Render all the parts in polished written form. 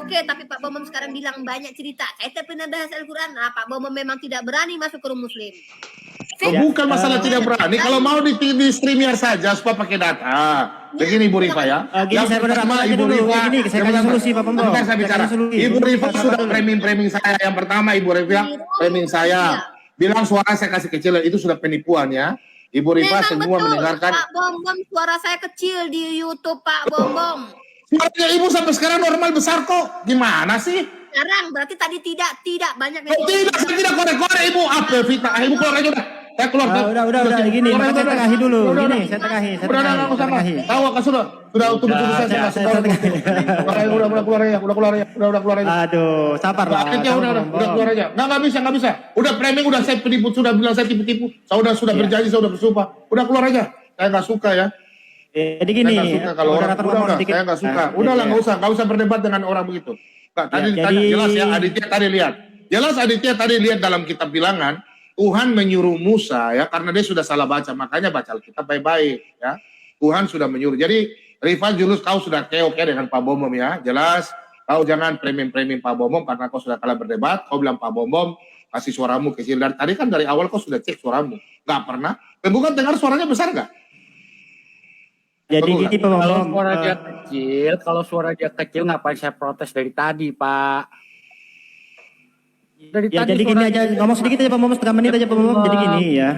Oke, tapi Pak Bambang sekarang bilang banyak cerita. Saya tak pernah bahas Al-Quran. Nah, Pak Bambang memang tidak berani masuk ke room muslim. Bukan masalah tidak berani. Kalau mau di streamer saja supaya pakai data. Begini Ibu Rifa ya. Gini, saya pertama Ibu Rifa. Gini, saya kasih solusi Pak Bambang. Sebentar saya bicara. Ibu Rifa sudah framing saya. Yang pertama Ibu Rifa framing saya. Bilang suara saya kasih kecil. Itu sudah penipuan ya. Ibu Rifa semua betul, mendengarkan. Pak Bambang suara saya kecil di YouTube Pak Bambang. Suaranya Ibu sampai sekarang normal besar kok. Gimana sih? Sekarang berarti tadi tidak banyak. Tidak, saya tidak korek-korek Ibu. Apa Vita? Ibu keluar aja udah. Saya keluar. Udah gini. Saya tengahi dulu. Gini, saya tengahi. Tahu kan sudah tuduh saya udah keluar aja. Aduh, sabar lah. Udah keluar aja. Nggak bisa. Udah framing, udah saya penipu, sudah bilang saya tipu-tipu. Saya sudah berjanji, saya udah bersumpah. Udah keluar aja. Saya nggak suka ya. Jadi gini, kalau orang saya nggak suka. Udahlah, nggak usah berdebat dengan orang begitu. Tadi jelas ya, Aditya tadi lihat dalam kitab Bilangan, Tuhan menyuruh Musa ya, karena dia sudah salah baca, makanya baca Alkitab baik-baik ya. Tuhan sudah menyuruh. Jadi Rifa Julus, kau sudah oke dengan Pak Bambang ya, jelas. Kau jangan framing Pak Bambang karena kau sudah kalah berdebat. Kau bilang Pak Bambang kasih suaramu kecil. Dan tadi kan dari awal kau sudah cek suaramu, nggak pernah. Bukan dengar suaranya besar nggak? Jadi gini Pak Bambang, kalau suara dia kecil ngapain saya protes dari tadi Pak? Jadi gini aja, ngomong sedikit aja Pak Bambang, setengah menit aja Pak Bambang. Jadi gini ya,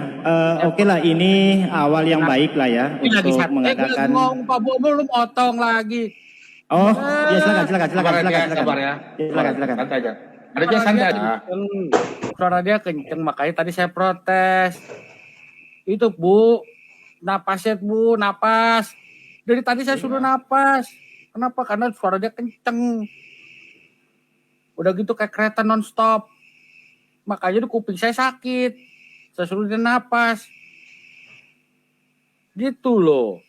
oke lah, ini awal yang baik lah ya untuk mengatakan. Ngomong Pak Bambang lu potong lagi. Oh, ya silakan. Sabar ya. Silakan. Santai aja. Ada santai aja. Suara dia kenceng, makanya tadi saya protes. Itu Bu, napasnya Bu, napas. Dari tadi saya suruh napas. Kenapa? Karena suara dia kenceng. Udah gitu kayak kereta nonstop. Makanya di kuping saya sakit. Saya suruh dia napas. Gitu loh.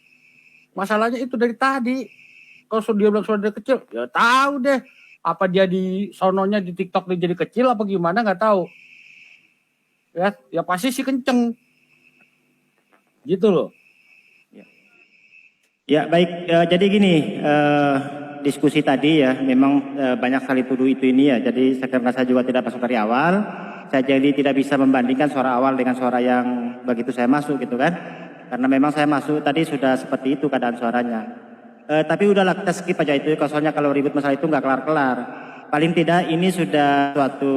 Masalahnya itu dari tadi. Kalau dia bilang suara dia kecil, ya tahu deh. Apa dia di sononya di TikTok dia jadi kecil apa gimana nggak tahu. Ya pasti sih kenceng. Gitu loh. Ya baik, jadi gini, diskusi tadi ya, memang banyak sekali tuduh itu ini ya, jadi karena saya juga tidak masuk dari awal, saya jadi tidak bisa membandingkan suara awal dengan suara yang begitu saya masuk gitu kan, karena memang saya masuk tadi sudah seperti itu keadaan suaranya. Tapi udahlah kita skip aja itu, soalnya kalau ribut masalah itu nggak kelar-kelar. Paling tidak ini sudah suatu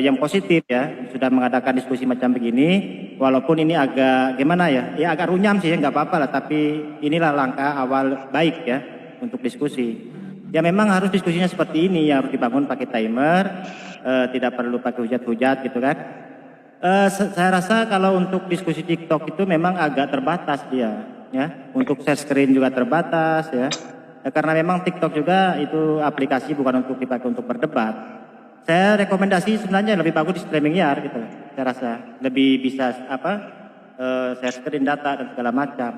yang positif ya, sudah mengadakan diskusi macam begini, walaupun ini agak gimana ya, agak runyam sih ya, nggak apa-apa lah, tapi inilah langkah awal baik ya untuk diskusi. Ya memang harus diskusinya seperti ini, ya harus dibangun pakai timer, tidak perlu pakai hujat-hujat gitu kan. Saya rasa kalau untuk diskusi TikTok itu memang agak terbatas dia, ya, untuk share screen juga terbatas ya, karena memang TikTok juga itu aplikasi bukan untuk dipakai untuk berdebat. Saya rekomendasi sebenarnya lebih bagus di StreamYard gitu, saya rasa lebih bisa share screen data dan segala macam.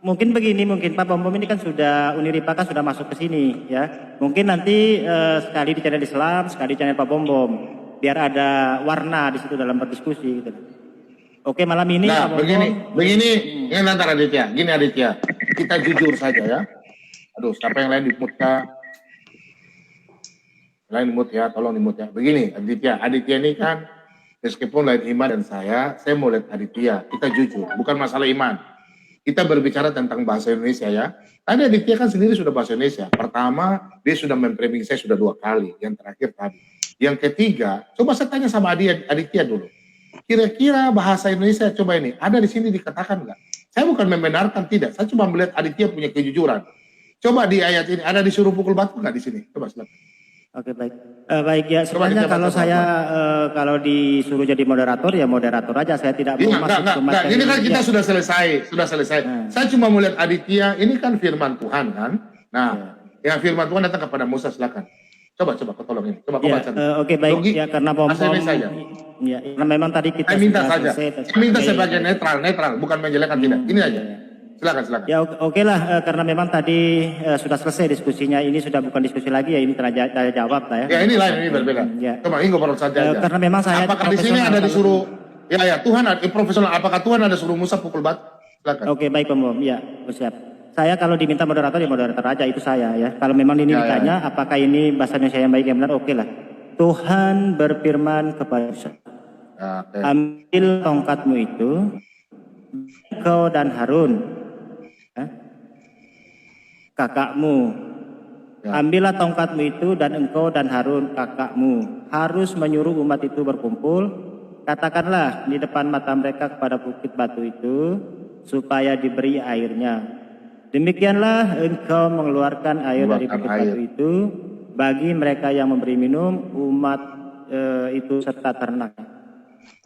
Mungkin begini, mungkin Pak Bambang ini kan sudah Uniripa kan sudah masuk ke sini ya. Mungkin nanti sekali di channel Islam, sekali di channel Pak Bambang, biar ada warna di situ dalam berdiskusi gitu. Oke, malam ini nah, begini, ini nanti Aditya, gini Aditya, kita jujur saja ya. Aduh, siapa yang lain di-mute Kak? Lain mute ya, tolong di-mute ya. Begini, Aditya ini kan meskipun lain iman dan saya mau lihat Aditya. Kita jujur, bukan masalah iman. Kita berbicara tentang bahasa Indonesia ya. Tadi Aditya kan sendiri sudah bahasa Indonesia. Pertama, dia sudah memframing saya sudah 2 kali. Yang terakhir tadi. Yang ketiga, coba saya tanya sama Aditya dulu. Kira-kira bahasa Indonesia coba ini, ada di sini dikatakan nggak? Saya bukan membenarkan, tidak. Saya cuma melihat Aditya punya kejujuran. Coba di ayat ini, ada disuruh pukul batu nggak di sini? Coba silakan. Oke baik, baik ya sebenarnya kalau saya kalau disuruh jadi moderator ya moderator aja, saya tidak mau masuk ke materi. Ini kan kita sudah selesai. Saya cuma melihat Aditya, ini kan firman Tuhan kan. Nah, yang firman Tuhan datang kepada Musa, silakan. Coba kau tolong ini. Coba kau baca. Oke baik ya, karena ya, karena memang tadi kita minta saja. Saya minta sebagai netral, bukan menjelekkan tidak. Ini aja. Silakan. Ya oke lah, karena memang tadi sudah selesai diskusinya, ini sudah bukan diskusi lagi ya, ini tanya jawab lah ya. Ya ini lain, ini berbeda. Ya. Coba ini ngobrol saja. Karena memang saya. Apakah di sini ada disuruh? Ya Tuhan ada profesional. Apakah Tuhan ada suruh Musa pukul batu? Silakan. Oke baik Pak Bom, ya bersiap. Saya kalau diminta moderator ya moderator aja, itu saya ya. Kalau memang ini Ya, ya, ditanya apakah ini bahasa Indonesia yang baik yang benar, oke lah. Tuhan berfirman kepada Musa, Oke. ambil tongkatmu itu, engkau dan Harun, ya, kakakmu. Ya. Ambillah tongkatmu itu dan engkau dan Harun kakakmu harus menyuruh umat itu berkumpul. Katakanlah di depan mata mereka kepada bukit batu itu supaya diberi airnya. Demikianlah engkau mengeluarkan air dari Mengeluarkan bukit air. batu itu bagi mereka yang memberi minum, umat itu serta ternak.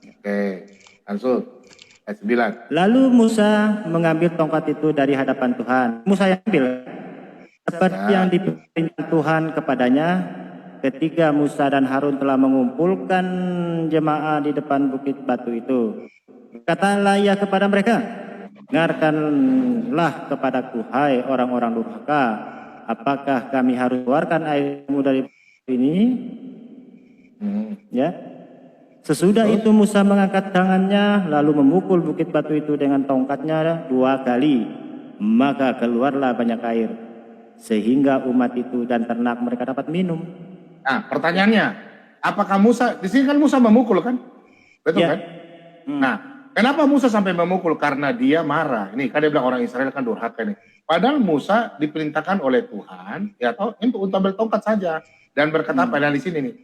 Oke. Langsung. Ayat 9. Lalu Musa mengambil tongkat itu dari hadapan Tuhan. Musa yang ambil seperti yang diperintahkan Tuhan kepadanya ketika Musa dan Harun telah mengumpulkan jemaah di depan bukit batu itu. Katalah ia kepada mereka, dengarkanlah kepadaku, hai orang-orang durhaka, apakah kami harus keluarkan airmu dari bukit ini? Ya. Sesudah itu Musa mengangkat tangannya lalu memukul bukit batu itu dengan tongkatnya 2 kali, maka keluarlah banyak air sehingga umat itu dan ternak mereka dapat minum. Nah, pertanyaannya, apakah Musa, di sini kan Musa memukul kan? Betul Ya. kan? Nah, kenapa Musa sampai memukul? Karena dia marah. Ini kan dia bilang orang Israel kan durhaka nih. Padahal Musa diperintahkan oleh Tuhan, ya toh, untuk ambil tongkat saja. Dan berkata apa di sini nih?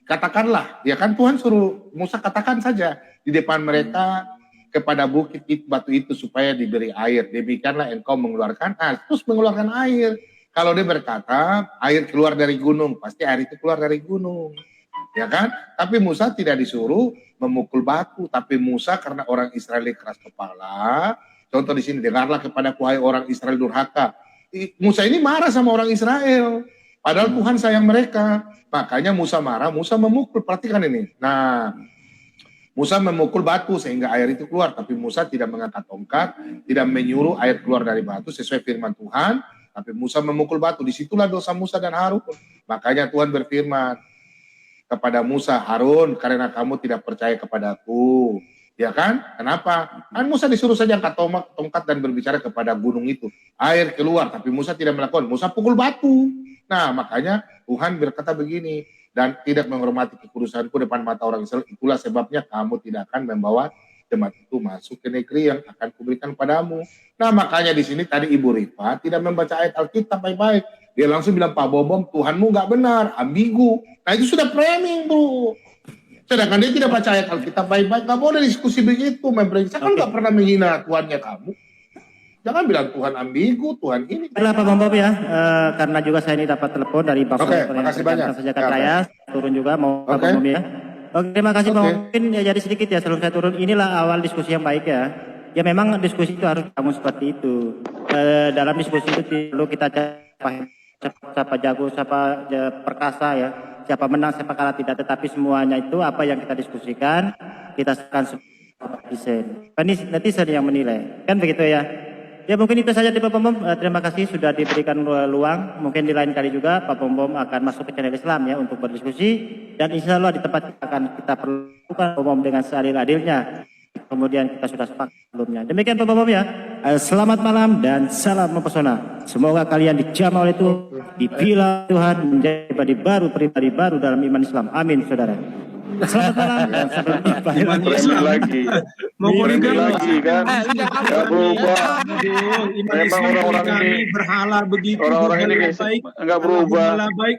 Katakanlah, ya kan Tuhan suruh Musa katakan saja di depan mereka kepada bukit batu itu supaya diberi air. Demikianlah engkau mengeluarkan, terus mengeluarkan air. Kalau dia berkata air keluar dari gunung, pasti air itu keluar dari gunung, ya kan? Tapi Musa tidak disuruh memukul batu, tapi Musa karena orang Israel keras kepala. Contoh di sini, dengarlah kepadaku hai orang Israel durhaka. Musa ini marah sama orang Israel, padahal Tuhan sayang mereka. Makanya Musa marah, Musa memukul. Perhatikan ini. Nah, Musa memukul batu sehingga air itu keluar, tapi Musa tidak mengangkat tongkat, tidak menyuruh air keluar dari batu sesuai firman Tuhan, tapi Musa memukul batu. Disitulah dosa Musa dan Harun. Makanya Tuhan berfirman kepada Musa, Harun, karena kamu tidak percaya kepadaku, ya kan? Kenapa? Kan Musa disuruh saja angkat tongkat dan berbicara kepada gunung itu, air keluar, tapi Musa tidak melakukan. Musa pukul batu. Nah, makanya Tuhan berkata begini, dan tidak menghormati kekudusanku depan mata orang Israel, itulah sebabnya kamu tidak akan membawa jemaat itu masuk ke negeri yang akan kuberikan padamu. Nah, makanya di sini tadi Ibu Rifa tidak membaca ayat Alkitab baik-baik. Dia langsung bilang, Pak Bobom, Tuhanmu nggak benar, ambigu. Nah, itu sudah framing, bro. Sedangkan dia tidak baca ayat Alkitab baik-baik, nggak boleh diskusi begitu. Saya kan nggak pernah menghina Tuhannya kamu. Jangan bilang Tuhan ambigu, Tuhan ini. Baiklah Pak Bombom ya, karena juga saya ini dapat telepon dari Pak Oke, Soekarno makasih banyak. Sejagat Ya, Raya, turun juga mau Pak Oke. Bombom ya. Oke, terima kasih Pak Oke. Bombom. Mungkin ya jadi sedikit ya sebelum saya turun, inilah awal diskusi yang baik ya. Ya memang diskusi itu harus dibangun seperti itu. Dalam diskusi itu perlu kita siapa jago, siapa perkasa ya, siapa menang, siapa kalah tidak. Tetapi semuanya itu apa yang kita diskusikan, kita akan netizen. Netizen yang menilai, kan begitu ya. Ya mungkin itu saja Pak Bombom. Terima kasih sudah diberikan luang. Mungkin di lain kali juga Pak Bombom akan masuk ke channel Islam ya untuk berdiskusi. Dan insya Allah di tempat akan kita perlukan Pak Bombom dengan seadil-adilnya. Kemudian kita sudah sepakat sebelumnya. Demikian Pak Bombom ya. Selamat malam dan salam mempesona. Semoga kalian dijamah oleh Tuhan, dipilih Tuhan menjadi pribadi baru dalam iman Islam. Amin saudara. Selamat malam dan sampai jumpa. Framing lagi. Mau Framing poligamik lagi kan. Gak berubah. Aduh, iman Memang Islam orang-orang poligami, ini- berhala begitu, orang-orang ini hubal guys, baik, nggak berubah. hubal baik,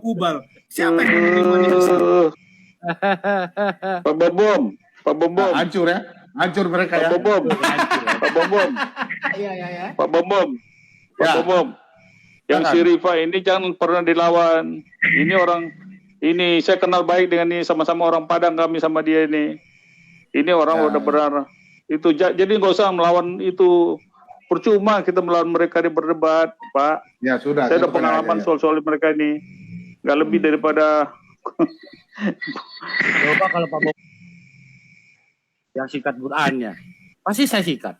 hubal. Siapa yang menerima Islam? Pak Bobom, Pak Bobom, Hancur ya, hancur mereka Pak ya. Bobom, Pak Bobom, Pak Bobom, Pak Ya. Bobom. Yang Jangan. si Rifa ini jangan pernah dilawan. Ini orang, ini saya kenal baik dengan ini, sama-sama orang Padang kami sama dia ini. Ini orang Ya, udah ya. benar. Itu jadi nggak usah melawan itu. Percuma kita melawan mereka di berdebat, Pak. Ya sudah. Saya ada contohnya pengalaman aja, ya. soal-soal mereka ini. Nggak lebih daripada Coba kalau Pak Bob yang sikat Qurannya, pasti saya sikat.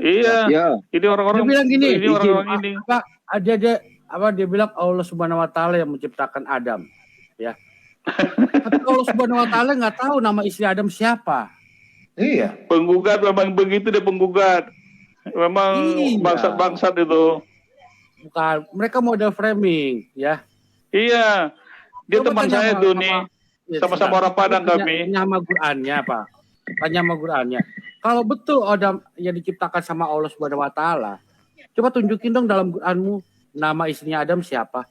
iya. Ini Dia orang-orang bilang gini, ini orang-orang ini. dia bilang Allah Subhanahu Wa Taala yang menciptakan Adam, ya. Tapi Allah Subhanahu Wa Taala nggak tahu nama istri Adam siapa. Iya. Penggugat memang begitu dia penggugat. Memang Iya. bangsat-bangsat itu. Bukan, mereka model framing, ya. Iya. Dia Coba teman tanya saya sama- tuh sama- nih. Ya, Sama-sama sebentar. orang Padang Tanya- kami. Tanya sama Qurannya, Pak. Tanya sama Qurannya. Kalau betul Adam yang diciptakan sama Allah Subhanahu wa taala, coba tunjukin dong dalam Quranmu nama istrinya Adam siapa?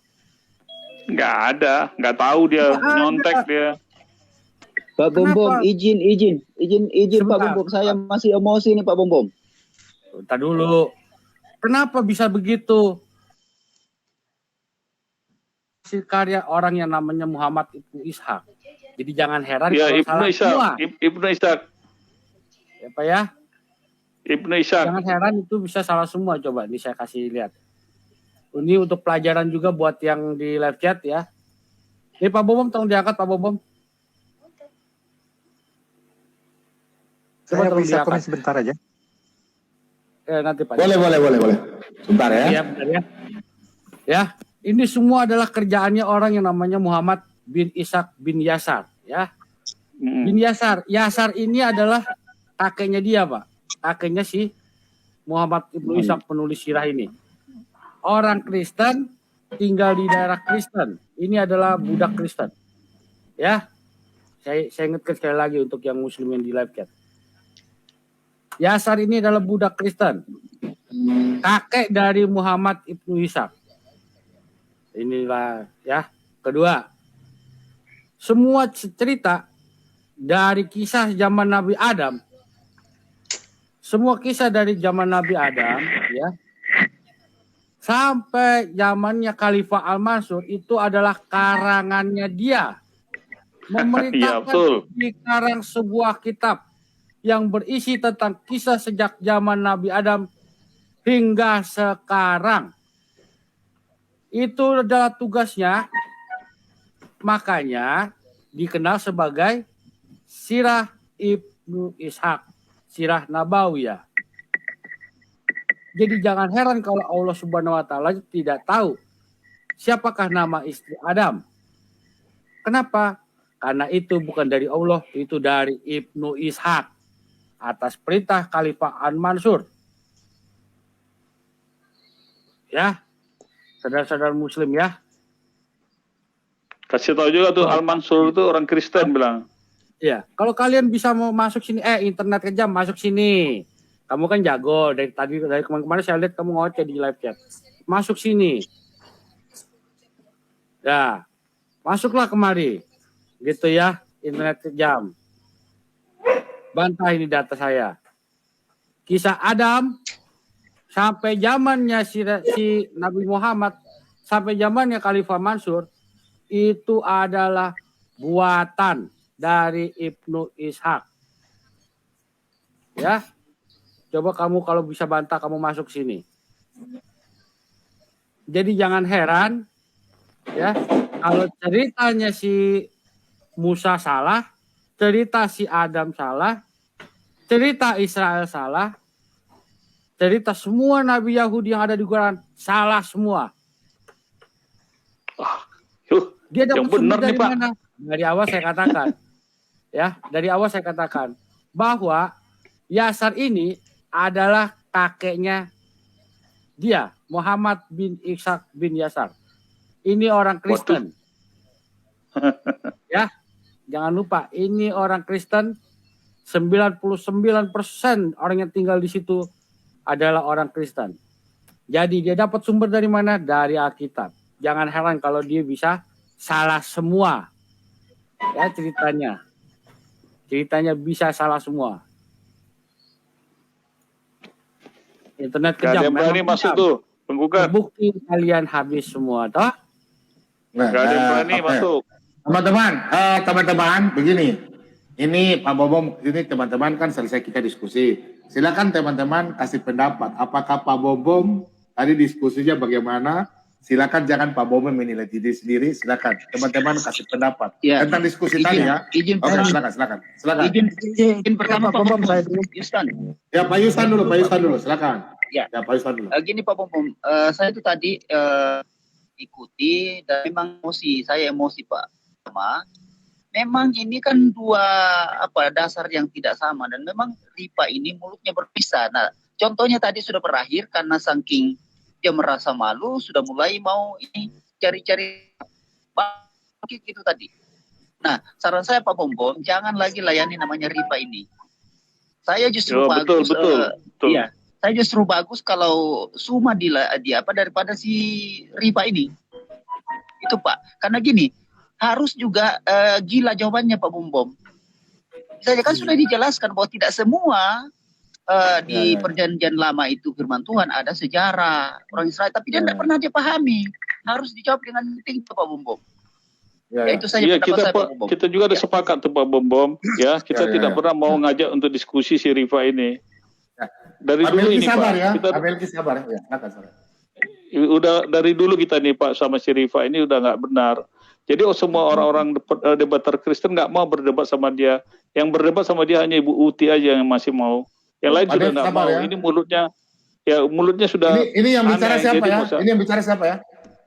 Nggak ada. Nggak tahu dia. Nggak ada. Nyontek dia. Pak Bom Bom, Kenapa? izin Pak Sebentar. Bom Bom, saya masih emosi nih Pak Bom Bom. Bentar dulu. Kenapa bisa begitu? Hasil karya orang yang namanya Muhammad Ibnu Ishaq. Jadi jangan heran Ya, kalau Ibnu salah Ishaq. semua. Ibnu Ishaq. Ya, Pak ya. Ibnu Ishaq. Jangan heran itu bisa salah semua. Coba ini saya kasih lihat. Ini untuk pelajaran juga buat yang di live chat ya. Ini Pak Bom, tolong diangkat Pak Bom. Coba Saya tolong bisa diangkat. komen sebentar aja. Nanti Pak. Boleh. Sebentar ya. Ya, benar ya. Ya, ini semua adalah kerjaannya orang yang namanya Muhammad bin Ishaq bin Yasar ya. Mm. Bin Yasar. Yasar ini adalah kakeknya dia, Pak. Kakeknya si Muhammad Ibnu Ishaq penulis sirah ini. Orang Kristen tinggal di daerah Kristen. Ini adalah budak Kristen. Ya. Saya ingatkan sekali lagi untuk yang muslim yang di live chat. Yasar ini adalah budak Kristen. Kakek dari Muhammad Ibnu Ishaq. Inilah ya. Kedua, semua cerita dari kisah zaman Nabi Adam, semua kisah dari zaman Nabi Adam ya, sampai zamannya Khalifah Al-Mansur itu adalah karangannya dia. Iya, Memerintahkan betul. dikarang sebuah kitab yang berisi tentang kisah sejak zaman Nabi Adam hingga sekarang. Itu adalah tugasnya, makanya dikenal sebagai Sirah Ibnu Ishaq, Sirah Nabawiyah. Jadi jangan heran kalau Allah Subhanahu wa taala tidak tahu siapakah nama istri Adam. Kenapa? Karena itu bukan dari Allah, itu dari Ibnu Ishaq atas perintah Khalifah Al-Mansur. Ya, saudara-saudara muslim ya. Kasih tahu juga tuh Al-Mansur itu orang Kristen bilang. Ya, kalau kalian bisa mau masuk sini, internet kejam masuk sini. Kamu kan jago dari kemarin saya lihat kamu ngoceh di live chat. Masuk sini. Ya, masuklah kemari. Gitu ya, internet kejam. Bantah ini data saya. Kisah Adam sampai zamannya si Nabi Muhammad, sampai zamannya Khalifah Mansur, itu adalah buatan dari Ibnu Ishaq. Ya, coba kamu kalau bisa bantah kamu masuk sini. Jadi jangan heran, ya, kalau ceritanya si Musa salah, cerita si Adam salah, cerita Israel salah, cerita semua Nabi Yahudi yang ada di Quran salah semua. Yuh, Dia dapat yang benar sumber nih, dari Pak. mana? Dari awal saya katakan, ya, dari awal saya katakan bahwa Yasar ini adalah kakeknya dia, Muhammad bin Ishaq bin Yasar. Ini orang Kristen. Ya, jangan lupa ini orang Kristen. 99% orang yang tinggal di situ adalah orang Kristen. Jadi dia dapat sumber dari mana? Dari Alkitab. Jangan heran kalau dia bisa salah semua. Ya, ceritanya bisa salah semua. Internet Gak ada kejam. yang berani memang masuk kejam. tuh. Penggugat. Bukti kalian habis semua, toh? Nah, Gak ada yang berani oke. masuk. Teman-teman, begini. Ini Pak Bobom, ini teman-teman kan selesai kita diskusi. Silakan teman-teman kasih pendapat. Apakah Pak Bobom tadi diskusinya bagaimana? Silakan, jangan Pak Bobom menilai diri sendiri. Silakan teman-teman kasih pendapat Ya, tentang diskusi tadi ya. Izin Oke, silakan. izin pertama Pak Bom saya dulu. Yustan. Ya Pak Yustan dulu, silakan. Ya. Pak Yustan dulu. Gini Pak Bom Bom, saya itu tadi ikuti dan memang saya emosi Pak. Memang ini kan dua dasar yang tidak sama dan memang Ripa ini mulutnya berpisah. Nah, Contohnya tadi sudah berakhir karena saking dia merasa malu, sudah mulai mau ini cari-cari bangkit itu tadi. Nah, saran saya Pak Bombom, jangan lagi layani namanya Rifa ini. Saya justru Yo, betul, bagus, betul. iya, saya justru bagus kalau Suma di apa daripada si Rifa ini. Itu Pak, karena gini, harus juga gila jawabannya Pak Bombom. Saya kan sudah dijelaskan bahwa tidak semua di perjanjian lama itu firman Tuhan ada sejarah orang Israel, tapi dia tidak pernah dia pahami. Harus dijawab dengan penting Pak Bombom. Ya, itu saja Iya, pendapat saya Pak Bombom. kita juga ada sepakat tuh Pak Bombom. Ya, kita tidak pernah mau ngajak untuk diskusi si Rifa ini. Dari dulu ini sabar Pak. Ya. Kita sabar ya. Sabar. udah dari dulu kita nih Pak sama si Rifa ini udah nggak benar. Jadi semua orang-orang debater Kristen nggak mau berdebat sama dia. Yang berdebat sama dia hanya Ibu Uti aja yang masih mau. Yang lain sudah nggak mau. Ya. Ini mulutnya sudah. Ini yang bicara aneh, siapa ya? Masa, Ini yang bicara siapa ya?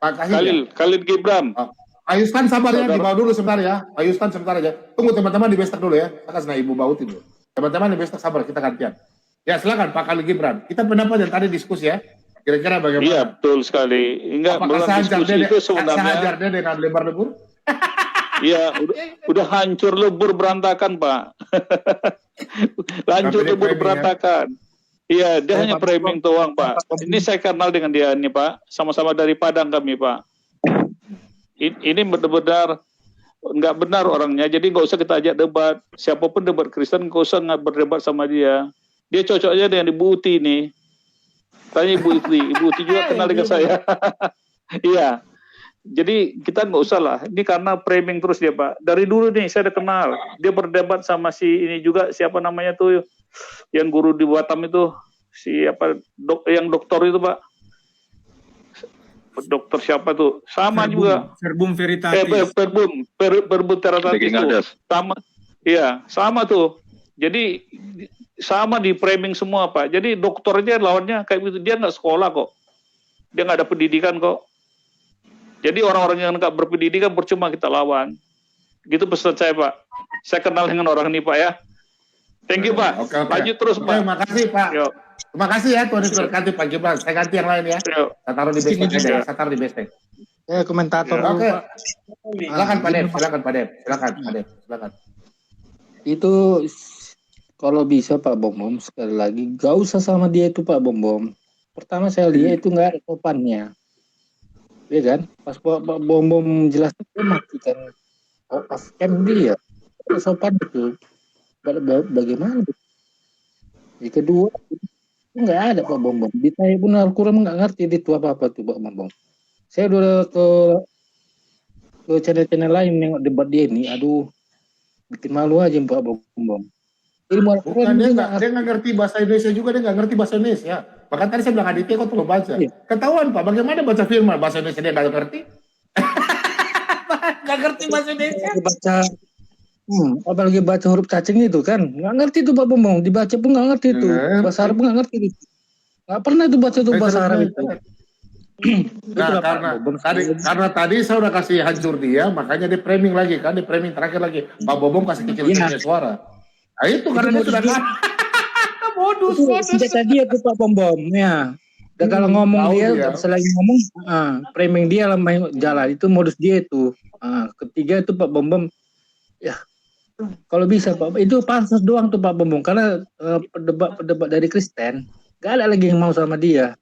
Pak Kahil. Khalil Gibran. Oh. Ayustan sabar ya, dibawa dulu sebentar ya. Ayustan sebentar aja. Tunggu teman-teman di bestak dulu ya. Saya kasih Ibu Bauti dulu. Teman-teman di bestak sabar, kita gantian. Ya silakan Pak Khalil Gibran. Kita pendapat yang tadi diskusi ya. Kira-kira bagaimana? Iya betul sekali. Enggak belum diskusi itu sebenarnya. Sehajar dia dengan lebar-lebur? Iya, udah hancur lebur berantakan Pak. Hancur lebur berantakan. Iya, dia hanya framing doang Pak. Ini saya kenal dengan dia nih Pak. Sama-sama dari Padang kami Pak. Ini benar-benar nggak benar orangnya. Jadi nggak usah kita ajak debat. Siapapun debat Kristen nggak usah berdebat sama dia. Dia cocok aja dengan Ibu Uti nih. Tanya Ibu Uti. Ibu Uti juga kenal dengan saya. Iya. Jadi kita nggak usah lah. Ini karena framing terus dia Pak. Dari dulu nih saya udah kenal. Dia berdebat sama si ini juga siapa namanya tuh yang guru di Batam itu siapa yang dokter itu Pak. Dokter siapa tuh? Sama juga. Verbum Veritatis. Verbum Veritatis itu. Sama. Iya, sama tuh. Jadi sama di framing semua Pak. Jadi dokternya lawannya kayak gitu. Dia nggak sekolah kok. Dia nggak ada pendidikan kok. Jadi orang-orang yang nggak berpendidikan percuma kita lawan. Gitu pesan saya Pak. Saya kenal dengan orang ini Pak ya. Thank you Pak. Okay. Lanjut terus Pak. Terima kasih Pak. Yuk. Terima kasih ya Tuhan Yesus berkati Pak Gibran. Saya ganti yang lain ya. Yuk. Saya taruh di bestek aja. Saya taruh di bestek. Komentator dulu Oke. Pak. Silakan Pak Dep. Silakan. Itu kalau bisa Pak Bombom sekali lagi gak usah sama dia itu Pak Bombom. Pertama saya lihat itu nggak ada sopannya. Iya kan? Pas Pak Bombom jelaskan dia matikan off cam dia. Sopan itu. Bagaimana? Yang kedua nggak ada Pak Bombom. Ditanya pun Al-Quran nggak ngerti itu apa tuh Pak Bombom. Saya udah ke channel-channel lain nengok debat dia ini. Aduh, bikin malu aja Pak Bombom. Ilmu Al-Quran dia nggak ngerti bahasa Indonesia juga, dia nggak ngerti bahasa Indonesia. Bahkan tadi saya bilang Aditya kok perlu baca. Iya. Ketahuan Pak, bagaimana baca firman bahasa Indonesia dia nggak ngerti? Nggak ngerti bahasa Indonesia. Baca, apalagi baca huruf cacing itu kan, nggak ngerti tuh Pak Bombom. Dibaca pun nggak ngerti itu. Bahasa Arab pun nggak ngerti itu. Nggak pernah itu baca tuh bahasa Arab itu. Nah, karena tadi saya udah kasih hancur dia, makanya dia framing lagi kan, dia framing terakhir lagi. Pak Bombom kasih kecil-kecilnya suara. Nah itu karena dia sudah kan. Modus. Senjata dia tuh Pak Bombom, ya. Dan kalau ngomong dia, selain ngomong, framing dia lah main jalan. Itu modus dia itu. Ketiga itu Pak Bombom, ya. Kalau bisa Pak, itu pansos doang tuh Pak Bombom. Karena pendebat dari Kristen, gak ada lagi yang mau sama dia.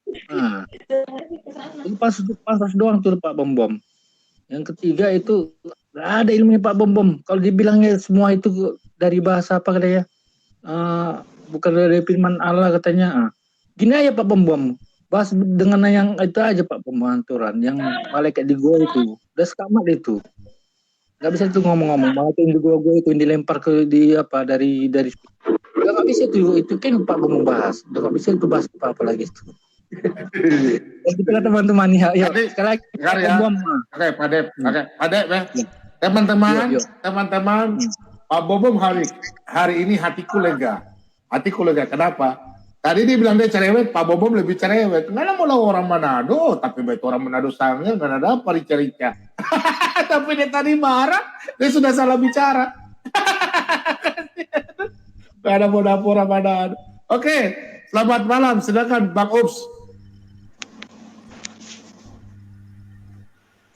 Itu pansos doang tuh Pak Bombom. Yang ketiga itu gak ada ilmunya Pak Bombom. Kalau dibilangnya semua itu dari bahasa apa katanya, bukan dari firman Allah katanya. Gini aja Pak Bombom, bahas dengan yang itu aja Pak Pembanturan, yang malaikat di gua itu, udah sekamat itu. Gak bisa itu ngomong-ngomong, malaikat yang di gua itu yang dilempar ke di apa dari gak bisa itu kan Pak Bombom bahas, gak bisa itu bahas apa lagi itu. Jadi teman-teman ya, sekali lagi Pak Bombom. Oke Pak Dep, ya. Teman-teman, Pak Bombom hari ini hatiku lega. Kenapa? Tadi dia bilang dia cerewet, Pak Bombom lebih cerewet. Nggak mau orang Manado, tapi betul orang Manado sangnya nggak ada apa rica-rica. Tapi dia tadi marah, dia sudah salah bicara. Nggak ada mau dapur orang Manado. Oke, Selamat malam, silakan Bang Ups.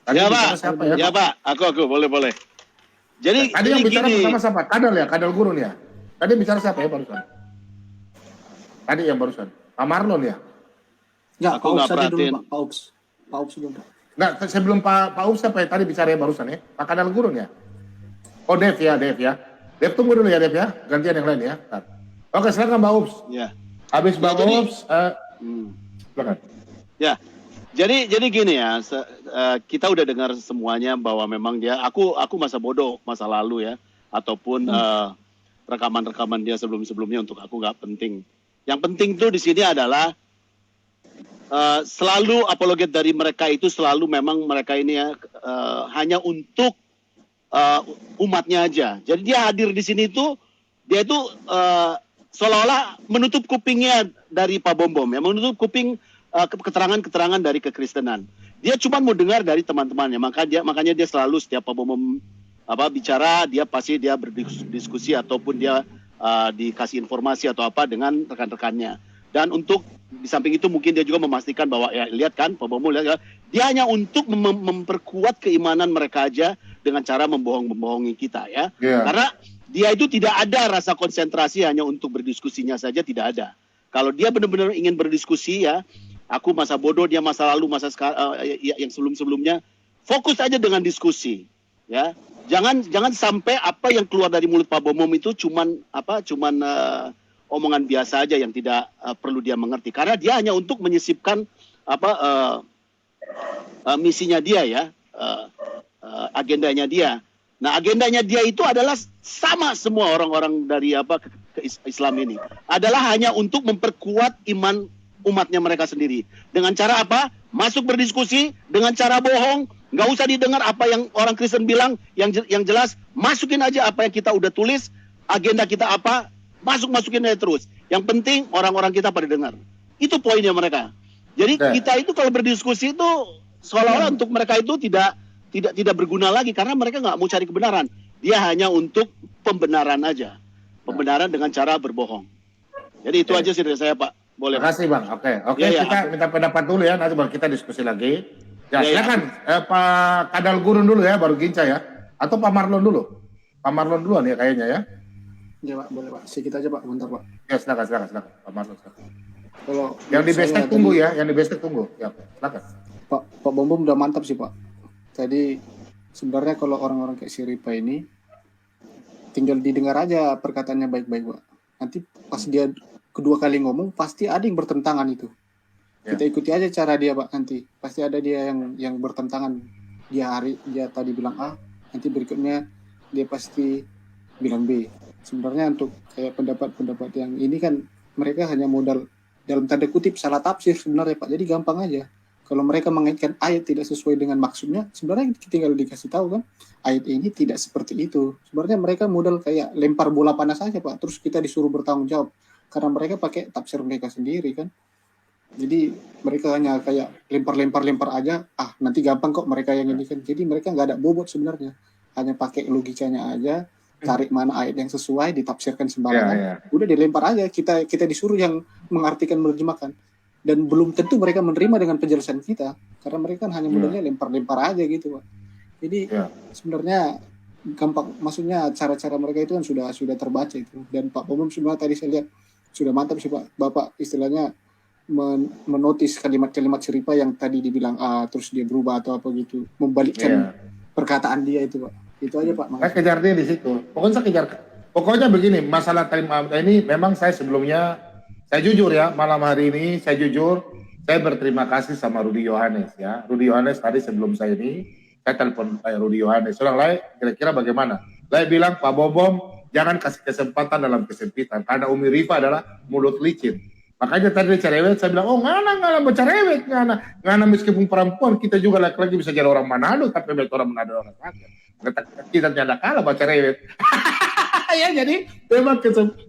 Tadi Ya bicara Pak, siapa ya? ya Pak, aku boleh. Jadi Tadi yang bicara gini, pertama siapa? Kadal ya, Kadal Gurun ya. Tadi bicara siapa ya barusan? Tadi yang barusan, Pak Marlon ya? Enggak, Aku Pak Ups nggak aja dulu, perhatiin. Pak. Pak Ups dulu, Pak. Enggak, sebelum Pak Ups siapa ya tadi bicara ya barusan ya? Pak Kadal Gurun ya? Oh Dev ya. Dev tunggu dulu ya Dev ya, gantian yang lain ya. Ntar. Oke silakan Pak Ups. ya. Habis Bang jadi- Ups, silakan. Ya, jadi gini ya, kita udah dengar semuanya bahwa memang aku masa bodoh masa lalu ya, ataupun rekaman-rekaman dia sebelumnya untuk aku nggak penting. Yang penting tuh di sini adalah selalu apologet dari mereka itu selalu memang mereka ini ya hanya untuk umatnya aja. Jadi dia hadir di sini tuh dia itu seolah-olah menutup kupingnya dari Pak Bom ya, menutup kuping keterangan-keterangan dari kekristenan. Dia cuma mau dengar dari teman-temannya. Makanya dia selalu setiap Pak Bom bicara, dia pasti dia berdiskusi ataupun dia dikasih informasi atau apa dengan rekan-rekannya. Dan untuk di samping itu mungkin dia juga memastikan bahwa ya lihat kan Pak Bom lihat dia hanya untuk memperkuat keimanan mereka aja dengan cara membohongi kita ya. Iya. Karena dia itu tidak ada rasa konsentrasi hanya untuk berdiskusinya saja, tidak ada. Kalau dia benar-benar ingin berdiskusi ya, aku masa bodoh, dia masa lalu, yang sebelum-sebelumnya, fokus aja dengan diskusi, ya. Jangan sampai apa yang keluar dari mulut Pak Bomom itu cuman omongan biasa aja yang tidak perlu dia mengerti. Karena dia hanya untuk menyisipkan misinya dia ya, agendanya dia. Nah, agendanya dia itu adalah sama semua orang-orang dari ke Islam ini. Adalah hanya untuk memperkuat iman umatnya mereka sendiri. Dengan cara apa? Masuk berdiskusi dengan cara bohong, nggak usah didengar apa yang orang Kristen bilang, yang jelas masukin aja apa yang kita udah tulis, agenda kita apa, masukin aja terus. Yang penting orang-orang kita pada dengar. Itu poinnya mereka. Jadi kita itu kalau berdiskusi itu seolah-olah untuk mereka itu tidak berguna lagi karena mereka nggak mau cari kebenaran. Dia hanya untuk pembenaran aja. Pembenaran dengan cara berbohong. Jadi itu aja sih dari saya, Pak. Boleh. Terima kasih Bang. Oke, Ya, kita minta pendapat dulu ya, nanti baru kita diskusi lagi. Ya, Ya. silakan Pak Kadal Gurun dulu ya, baru Ginca ya. Atau Pak Marlon dulu. Pak Marlon duluan ya kayaknya ya. Ya, Pak, boleh, Pak. Sedikit aja, Pak. Bentar, Pak. Ya, silakan. Pak Marlon silakan. Kalau Yang di saya bestek tadi- tunggu ya, yang di bestek tunggu. Ya, silakan. Pak Bom udah mantap sih, Pak. Tadi sebenarnya kalau orang-orang kayak si Ripa ini tinggal didengar aja perkataannya baik-baik, Pak. Nanti pas dia kedua kali ngomong pasti ada yang bertentangan itu. Ya. Kita ikuti aja cara dia, Pak, nanti. Pasti ada dia yang bertentangan. Dia tadi bilang A, nanti berikutnya dia pasti bilang B. Sebenarnya untuk kayak pendapat-pendapat yang ini kan mereka hanya modal dalam tanda kutip salah tafsir sebenarnya, Pak. Jadi gampang aja. Kalau mereka mengaitkan ayat tidak sesuai dengan maksudnya, sebenarnya tinggal dikasih tahu kan, ayat ini tidak seperti itu. Sebenarnya mereka modal kayak lempar bola panas aja, Pak. Terus kita disuruh bertanggung jawab. Karena mereka pakai tafsir mereka sendiri kan. Jadi mereka hanya kayak lempar aja, nanti gampang kok mereka yang ini kan. Jadi mereka nggak ada bobot sebenarnya. Hanya pakai logikanya aja, cari mana ayat yang sesuai, ditafsirkan sembarangan. Ya. Udah dilempar aja, kita disuruh yang mengartikan, menerjemahkan. Dan belum tentu mereka menerima dengan penjelasan kita karena mereka kan hanya modalnya lempar-lempar aja gitu, Pak. Jadi sebenarnya gampang, maksudnya cara-cara mereka itu kan sudah terbaca itu. Dan Pak Pomom sebenarnya tadi saya lihat sudah mantap sih, Pak. Bapak istilahnya menotis kalimat-kalimat Seripa yang tadi dibilang A terus dia berubah atau apa gitu, membalikkan perkataan dia itu, Pak. Itu aja, Pak. Saya kejar dia di situ. Pokoknya begini, masalah terima ini memang saya sebelumnya, saya jujur ya, malam hari ini saya berterima kasih sama Rudy Yohanes ya. Rudy Yohanes tadi sebelum saya telepon Rudy Yohanes. Orang lain kira-kira bagaimana? Saya bilang Pak Bom jangan kasih kesempatan dalam kesempitan karena Umi Rifa adalah mulut licin. Makanya tadi dia cerewet, saya bilang, ngana bercerewet, ngana meskipun perempuan kita juga laki-laki bisa jadi orang Manado, tapi orang Manado orang sakit. Kita tidak kalah baca cerewet. Ya, jadi memang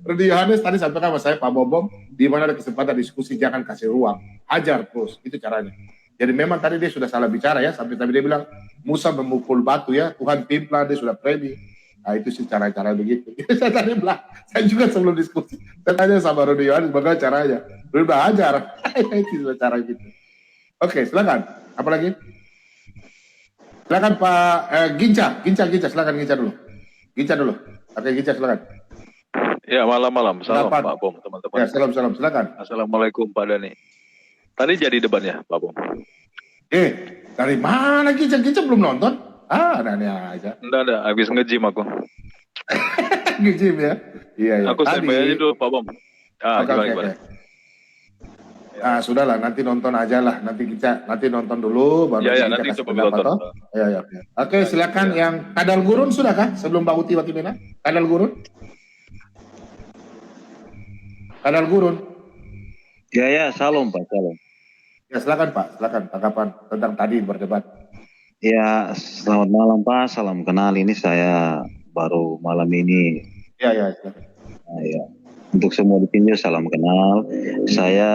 Rudy Yohanes tadi sampaikan sama saya Pak Bom, di mana ada kesempatan diskusi jangan kasih ruang, ajar terus, itu caranya. Jadi memang tadi dia sudah salah bicara ya, sampai tadi dia bilang Musa memukul batu ya, Tuhan timplah, dia sudah predi. Nah, itu sih cara-cara begitu. Saya tadi bilang, saya juga sebelum diskusi, saya tanya sama Rudi Yohanes bagaimana caranya. Rudi belajar. Itu cara gitu. Oke, silakan. Apa lagi? Silakan Pak Ginca, silakan Ginca dulu. Oke, Ginca silakan. Ya, malam-malam. Salam Dapat. Pak Bom, teman-teman. Ya, salam, silakan. Assalamualaikum Pak Dhani. Tadi jadi debatnya Pak Bom. Dari mana Ginca belum nonton? Aneh aja. Enggak, habis nge-gym aku. Nge-gym ya? Iya. Aku standby aja dulu Pak Bom. Gimana? Sudahlah, nanti nonton aja lah. Nanti nonton dulu, baru Ya, kita nanti kasih coba pendapat, nonton. toh. Ya. Oke, silakan yang Kadal Gurun sudah kah? Sebelum Mbak Uti Watimena? Kadal Gurun? Ya, salam Pak, salam. Ya, silakan Pak, tanggapan tentang tadi berdebat. Ya, selamat malam Pak, salam kenal. Ini saya baru malam ini. Ya, silakan. Ya. Untuk semua di sini salam kenal. Saya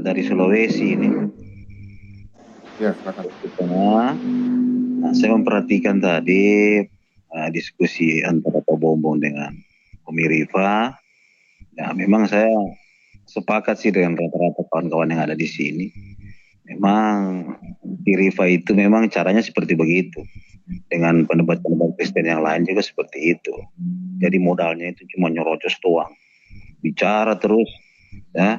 dari Sulawesi ini. Ya, silakan. Nah, saya memperhatikan tadi diskusi antara Pak Bombong dengan Umi Rifa. Ya, memang saya sepakat sih dengan rata-rata kawan-kawan yang ada di sini. Memang di Rifa itu memang caranya seperti begitu. Dengan pendebat-pendebat Kristen yang lain juga seperti itu. Jadi modalnya itu cuma nyerocos doang. Bicara terus, ya.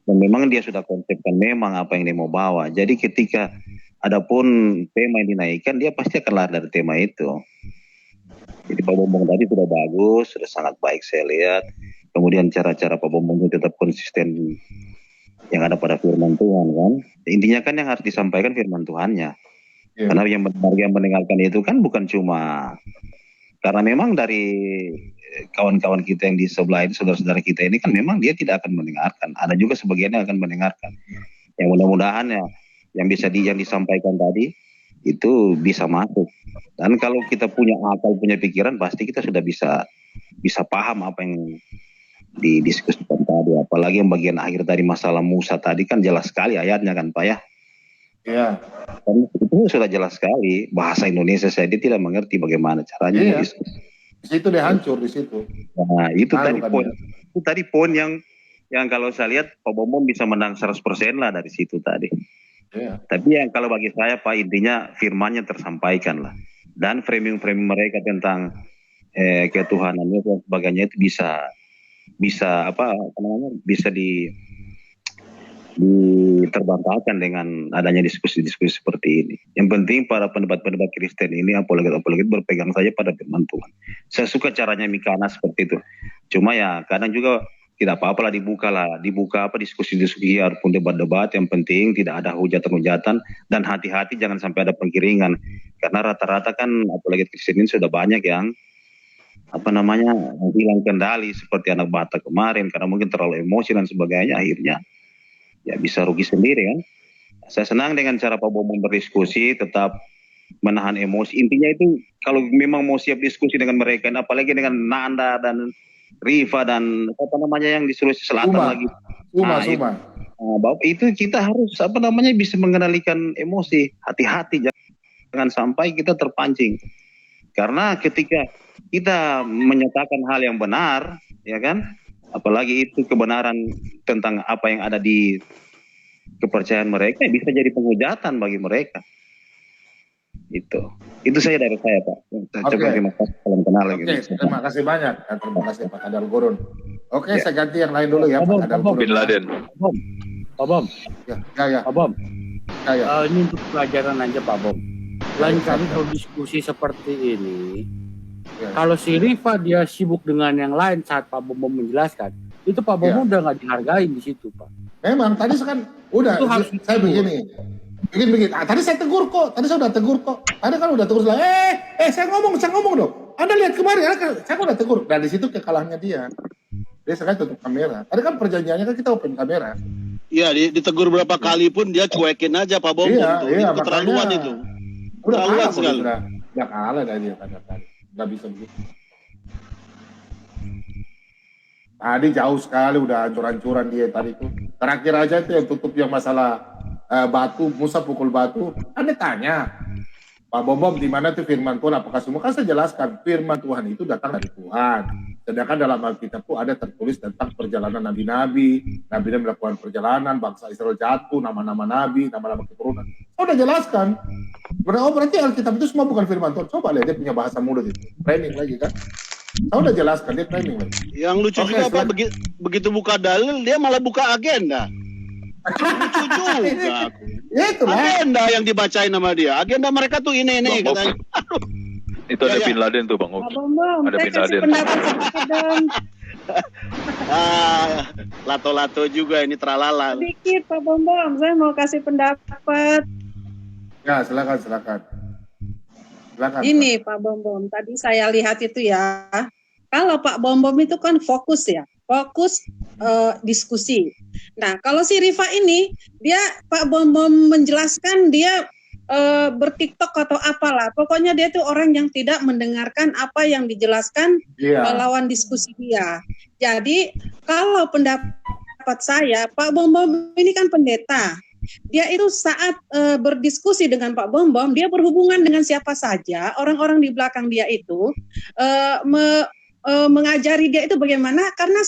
Dan memang dia sudah konsepkan memang apa yang dia mau bawa. Jadi ketika adapun tema yang dinaikkan, dia pasti akan lari dari tema itu. Jadi Pak Bombong tadi sudah bagus, sudah sangat baik saya lihat. Kemudian cara-cara Pak Bombong itu tetap konsisten yang ada pada firman Tuhan kan. Intinya kan yang harus disampaikan firman Tuhannya. Yeah. Karena yang mendengarkan itu kan bukan cuma karena memang dari kawan-kawan kita yang di sebelah ini, saudara-saudara kita ini kan memang dia tidak akan mendengarkan. Ada juga sebagian yang akan mendengarkan. Yang mudah-mudahan ya yang disampaikan tadi itu bisa masuk. Dan kalau kita punya akal, punya pikiran, pasti kita sudah bisa paham apa yang didiskusikan tadi. Apalagi yang bagian akhir tadi masalah Musa tadi kan jelas sekali ayatnya kan Pak ya. Iya. Dan itu sudah jelas sekali bahasa Indonesia saya dia tidak mengerti bagaimana caranya diskusi. Di situ dia hancur di situ. Nah, itu tadi poin yang kalau saya lihat Pak Bombong bisa menang 100% lah dari situ tadi. Yeah. Tapi yang kalau bagi saya Pak intinya firmannya tersampaikan lah. Dan framing-framing mereka tentang ketuhanannya dan sebagainya itu bisa diterbantahkan dengan adanya diskusi-diskusi seperti ini. Yang penting para pendebat-pendebat Kristen ini apalagi berpegang saja pada firman Tuhan. Saya suka caranya Mikana seperti itu. Cuma ya kadang juga tidak apa-apa lah dibuka diskusi-diskusi ataupun debat-debat, yang penting tidak ada hujatan-hujatan dan hati-hati jangan sampai ada penggiringan. Karena rata-rata kan apalagi Kristen ini sudah banyak yang hilang kendali seperti anak Batak kemarin karena mungkin terlalu emosi dan sebagainya, akhirnya ya bisa rugi sendiri kan. Saya senang dengan cara Pak Bombong berdiskusi, tetap menahan emosi. Intinya itu kalau memang mau siap diskusi dengan mereka, apalagi dengan Nanda dan Rifa dan yang di Sulawesi Selatan lagi. Itu kita harus bisa mengendalikan emosi. Hati-hati jangan sampai kita terpancing. Karena ketika kita menyatakan hal yang benar, ya kan? Apalagi itu kebenaran tentang apa yang ada di kepercayaan mereka, bisa jadi penghujatan bagi mereka. Itu saya dari saya Pak. Terima kasih, salam kenal lagi. Terima kasih banyak. Terima kasih Pak Kadal Gurun. Saya ganti yang lain dulu ya Pak Kadal Gurun. Bin Laden. Pak Bom. Ya. Pak Bom. Ini untuk pelajaran aja Pak Bom. Lain kali kalau diskusi seperti ini, kalau si Rifa dia sibuk dengan yang lain saat Pak Bombong menjelaskan, itu Pak Bombong udah nggak dihargai di situ Pak. Memang tadi kan udah saya begini. Tadi saya tegur kok. Tadi saya udah tegur kok. Tadi kan udah tegur saya ngomong dong. Anda lihat kemarin saya udah tegur. Dan di situ kekalahannya dia. Dia sengaja tutup kamera. Tadi kan perjanjiannya kan kita open kamera. Iya, ditegur berapa kali pun dia cuekin aja Pak Bombong. Itu keterlaluan itu. Udah kalah sekali. Udah kalah dari dia tadi. Nggak bisa begitu. Tadi jauh sekali udah hancur-hancuran dia tadi tuh. Terakhir aja itu yang tutup yang masalah batu, Musa pukul batu. Anda tanya, Pak Bom, di mana tuh firman Tuhan? Apakah semua? Kan saya jelaskan, firman Tuhan itu datang dari Tuhan. Sedangkan dalam Alkitab itu ada tertulis tentang perjalanan nabi-nabi, nabi-nabi melakukan perjalanan, bangsa Israel jatuh, nama-nama nabi, nama-nama keturunan. Saya udah jelaskan. Berarti Alkitab itu semua bukan firman Tuhan. Coba lihat dia punya bahasa mulut itu. Training lagi kan? Saya udah jelaskan, dia training lagi. Yang lucu juga apa, begitu buka dalil, dia malah buka agenda. Lucu juga. Agenda yang dibacain sama dia. Agenda mereka tuh ini katanya. Itu ada Bin Laden tuh Bang Oki. Ada Bin Laden. Lato-lato juga ini tralala. Sedikit Pak Bom, saya mau kasih pendapat. Ya, silakan. Ini Pak Bom, tadi saya lihat itu ya. Kalau Pak Bom itu kan fokus ya. Fokus diskusi. Nah, kalau si Rifa ini, dia Pak Bom menjelaskan dia bertiktok atau apalah. Pokoknya dia tuh orang yang tidak mendengarkan apa yang dijelaskan lawan diskusi dia. Jadi, kalau pendapat saya, Pak Bom ini kan pendeta. Dia itu saat berdiskusi dengan Pak Bom, dia berhubungan dengan siapa saja, orang-orang di belakang dia itu mengajari dia itu bagaimana, karena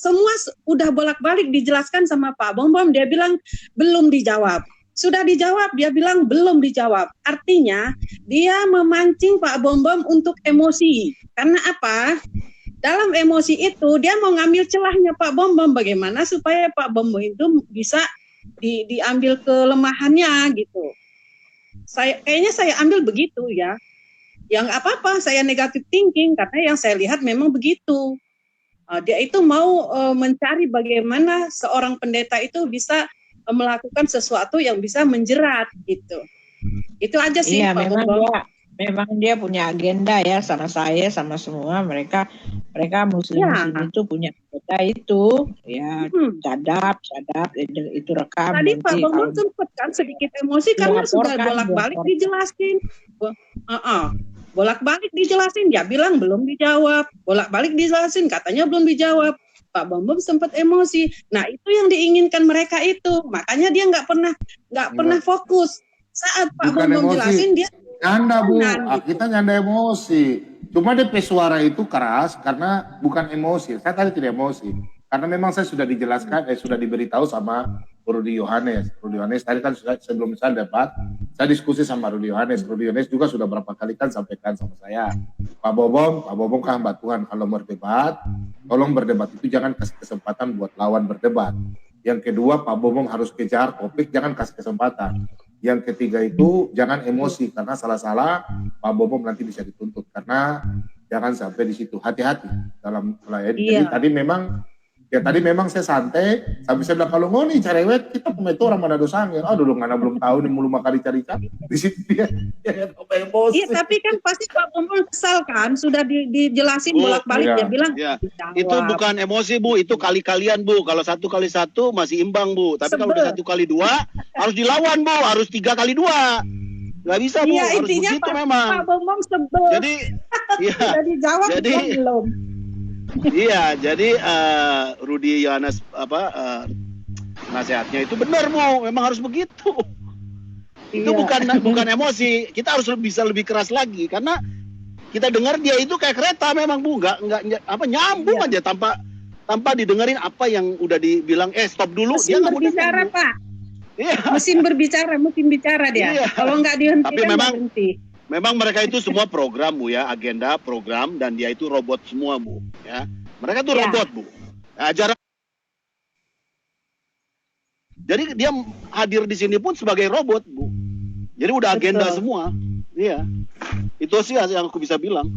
semua udah bolak-balik dijelaskan sama Pak Bom, dia bilang belum dijawab. Sudah dijawab, dia bilang belum dijawab. Artinya dia memancing Pak Bom untuk emosi. Karena apa? Dalam emosi itu dia mau ngambil celahnya Pak Bom bagaimana supaya Pak Bom itu bisa diambil kelemahannya gitu. Kayaknya saya ambil begitu ya. Yang apa-apa saya negatif thinking karena yang saya lihat memang begitu. Dia itu mau mencari bagaimana seorang pendeta itu bisa melakukan sesuatu yang bisa menjerat gitu. Itu aja sih Iya, Pak Bom. memang dia punya agenda ya, sama saya sama semua mereka muslim itu punya agenda itu ya, cadap itu rekam. Tadi nanti Pak Bom kalau sempat kan sedikit emosi karena sudah dilaporkan, bolak-balik dijelasin. Bolak-balik dijelasin, dia bilang belum dijawab. Bolak-balik dijelasin, katanya belum dijawab. Pak Bom sempat emosi. Nah, itu yang diinginkan mereka itu. Makanya dia nggak pernah fokus. Saat Pak Bom jelasin dia nyanda Bu, kita nyanda emosi. Cuma DP suara itu keras karena bukan emosi. Saya tadi tidak emosi. Karena memang saya sudah dijelaskan, sudah diberitahu sama Rudi Yohanes. Rudi Yohanes tadi kan sebelum saya dapat, saya diskusi sama Rudi Yohanes. Rudi Yohanes juga sudah berapa kali kan sampaikan sama saya, Pak Bobom kan hamba Tuhan, kalau berdebat, tolong berdebat itu jangan kasih kesempatan buat lawan berdebat. Yang kedua, Pak Bobom harus kejar topik, jangan kasih kesempatan. Yang ketiga itu jangan emosi, karena salah-salah Pak Bobom nanti bisa dituntut. Karena jangan sampai di situ. Hati-hati dalam melayani. Jadi tadi memang saya santai, sampai saya bilang kalau ngoni carewet kita pemeto orang Manado Sangir. Aduh dong, anak belum tahu nih mulu kali cari-cari. Di situ dia emosi. Iya, tapi kan pasti Pak Bom kesal kan, sudah dijelasin bolak-balik dia bilang. Itu bukan emosi Bu, itu kali-kalian Bu. Kalau 1 kali 1 masih imbang Bu. Tapi kalau udah 1 kali 2 harus dilawan Bu, harus 3 kali 2. Nggak bisa Bu, harus begitu memang. Pak Bom sebel. Jadi, sudah dijawab belum. Iya, jadi Rudi Yohanes nasihatnya itu benar Bu, memang harus begitu. Itu bukan emosi. Kita harus bisa lebih keras lagi karena kita dengar dia itu kayak kereta memang Bu, nggak nyambung aja tanpa didengerin apa yang udah dibilang stop dulu. Mesin dia berbicara Pak. Iya. Mesin bicara dia. Iya. Kalau nggak dihentikan berhenti. Memang mereka itu semua program Bu ya, agenda program, dan dia itu robot semua Bu ya. Mereka tuh robot Bu. Jadi dia hadir di sini pun sebagai robot Bu. Jadi udah agenda semua. Iya. Itu sih yang aku bisa bilang.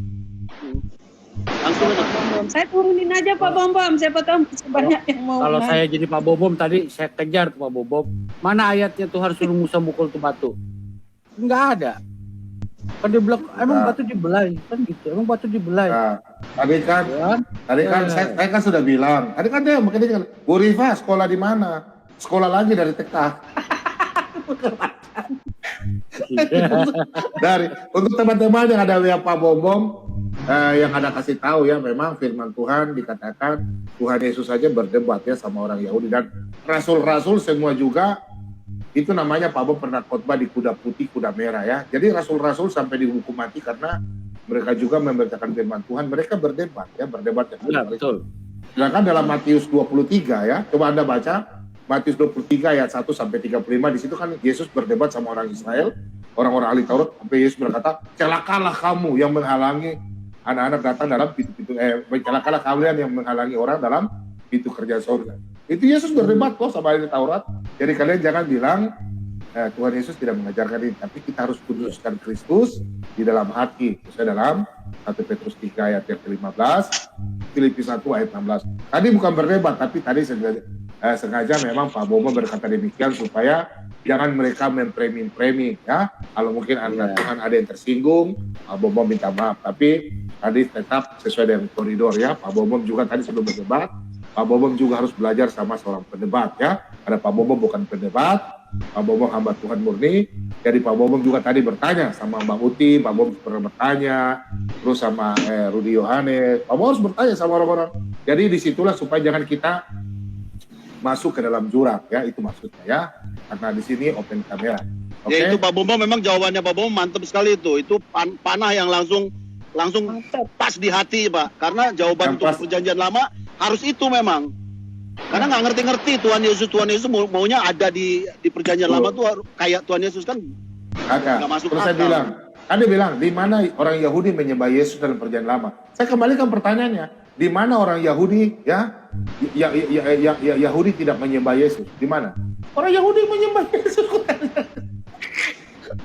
Langsung aja. Saya turunin aja Pak Bom, siapa tahu banyak yang mau. Kalau saya jadi Pak Bom tadi saya kejar tuh Pak Bom. Mana ayatnya tuh harus suruh Musa mukul tuh batu? Enggak ada. Kan dia bilang emang batu dibelai kan gitu, emang batu dibelai. Nah, tadi kan saya kan sudah bilang, tadi kan dia makanya Bu Rifa sekolah di mana? Sekolah lagi dari TK. Untuk teman-teman yang ada WA Pak Bom, yang ada kasih tahu ya, memang firman Tuhan dikatakan Tuhan Yesus saja berdebat ya sama orang Yahudi, dan rasul-rasul semua juga Itu namanya Pak Bom pernah khotbah di kuda putih, kuda merah ya. Jadi rasul-rasul sampai dihukum mati karena mereka juga memberitakan firman Tuhan. Mereka berdebat ya, berdebat yang benar. Betul. Sedangkan dalam Matius 23 ya, coba Anda baca Matius 23 ayat 1 sampai 35, di situ kan Yesus berdebat sama orang Israel, orang-orang ahli Taurat, sampai Yesus berkata, celakalah kamu yang menghalangi anak-anak datang dalam pintu-pintu, celakalah kalian yang menghalangi orang dalam pintu kerjaan surga. Itu Yesus berdebat kok sama ahli Taurat. Jadi kalian jangan bilang Tuhan Yesus tidak mengajarkan ini, tapi kita harus kuduskan Kristus di dalam hati. Misalnya dalam 1 Petrus 3 ayat yang ke-15, Filipi 1 ayat 16. Tadi bukan berdebat, tapi tadi sengaja memang Pak Bomo berkata demikian supaya jangan mereka mempremi ya. Kalau mungkin anak Tuhan ada yang tersinggung, Pak Bomo minta maaf. Tapi tadi tetap sesuai dengan koridor ya. Pak Bomo juga tadi sebelum berdebat, Pak Bomo juga harus belajar sama seorang pendebat ya. Karena Pak Bomo bukan pendebat, Pak Bomo hamba Tuhan murni. Jadi Pak Bomo juga tadi bertanya sama Mbak Uti, Pak Bomo pernah bertanya, terus sama Rudi Yohanes. Pak Bomo harus bertanya sama orang-orang. Jadi disitulah supaya jangan kita masuk ke dalam jurang ya, itu maksudnya ya. Karena di sini open kamera. Ya itu Pak Bomo memang jawabannya Pak Bomo mantap sekali itu. Itu panah yang langsung pas di hati Pak. Karena jawaban untuk perjanjian lama harus itu memang. Karena nggak ngerti-ngerti Tuhan Yesus maunya ada di perjanjian lama tuh kayak Tuhan Yesus kan ada. Nggak masuk Terus akal. saya bilang, Anda bilang di mana orang Yahudi menyembah Yesus dalam perjanjian lama? Saya kembalikan pertanyaannya, di mana orang Yahudi Yahudi tidak menyembah Yesus? Di mana? Orang Yahudi menyembah Yesus.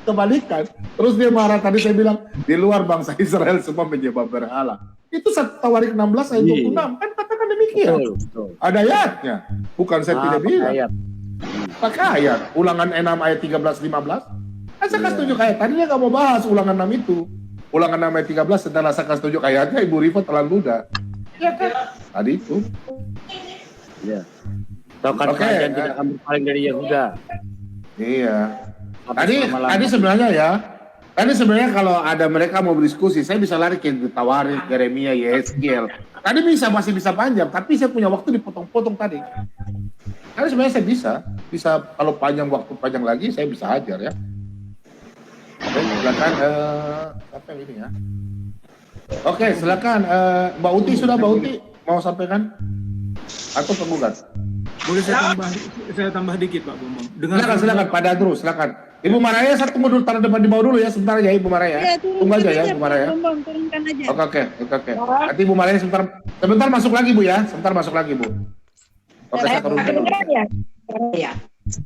Kebalikan. Terus dia marah, tadi saya bilang di luar bangsa Israel semua menyembah berhala. Itu 1 Tawarik 16 ayat 26 kan katakan demikian. Betul. Ada ayatnya. Bukan saya tidak bilang. Ayat. Pakai ayat. Ulangan 6 ayat 13-15. Kan saya kasih tunjuk ayat. Tadinya nggak mau bahas ulangan 6 itu. Ulangan 6 ayat 13 setelah saya kasih tunjuk ayatnya, Ibu Riva telan ludah. Ya kan? Tadi itu. Iya. Tahu kan kerajaan tidak akan berpaling dari Yehuda. Iya. Tadi sebenarnya kalau ada mereka mau berdiskusi, saya bisa lari ke Tawarik, Yeremia, Yehezkiel. Tadi masih bisa panjang, tapi saya punya waktu dipotong-potong tadi. Tadi sebenarnya saya bisa kalau panjang waktu panjang lagi saya bisa ajar ya. Oke, silakan apa yang ini ya? Oke, silakan Mbak Uti sudah Mbak Uti mau sampaikan atau penggugat? Boleh saya tambah dikit Pak Bomo. Silakan Pak Dadru, silakan. Ibu Maraya, saya tunggu dulu, taruh depan di bawah dulu ya, sebentar ya Ibu Maraya. Iya, Tunggu aja ya Ibu Maraya. Turunkan aja. Oke. Nanti Ibu Maraya sebentar masuk lagi Bu ya, sebentar masuk lagi Bu. Oke, saya turunkan dulu. Ya.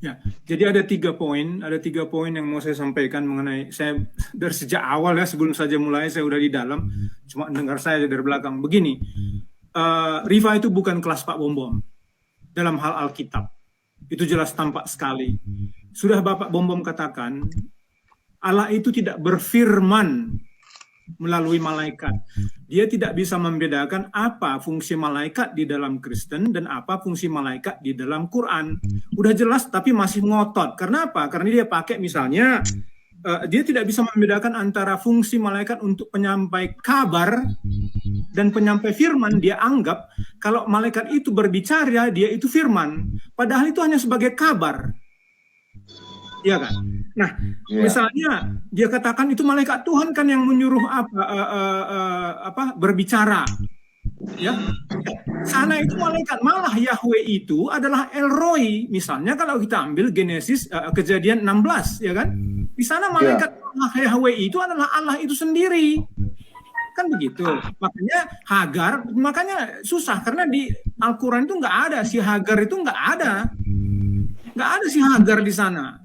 Ya, jadi ada 3 poin yang mau saya sampaikan mengenai saya dari sejak awal ya, sebelum saja mulai saya udah di dalam, cuma dengar saya dari belakang. Begini, Riva itu bukan kelas Pak Bom dalam hal Alkitab, itu jelas tampak sekali. Sudah Bapak Bom katakan, Allah itu tidak berfirman melalui malaikat. Dia tidak bisa membedakan apa fungsi malaikat di dalam Kristen dan apa fungsi malaikat di dalam Quran. Udah jelas tapi masih ngotot. Karena apa? Karena dia pakai misalnya, dia tidak bisa membedakan antara fungsi malaikat untuk penyampai kabar dan penyampai firman. Dia anggap kalau malaikat itu berbicara, dia itu firman. Padahal itu hanya sebagai kabar. Iya kan? Nah, misalnya dia katakan itu malaikat Tuhan kan yang menyuruh berbicara. Ya. Sana itu malaikat, malah Yahweh itu adalah El Roi. Misalnya kalau kita ambil Genesis Kejadian 16, ya kan? Di sana malaikat Yahweh itu adalah Allah itu sendiri. Kan begitu. Makanya susah karena di Al-Qur'an itu nggak ada si Hagar itu nggak ada. Nggak ada si Hagar di sana.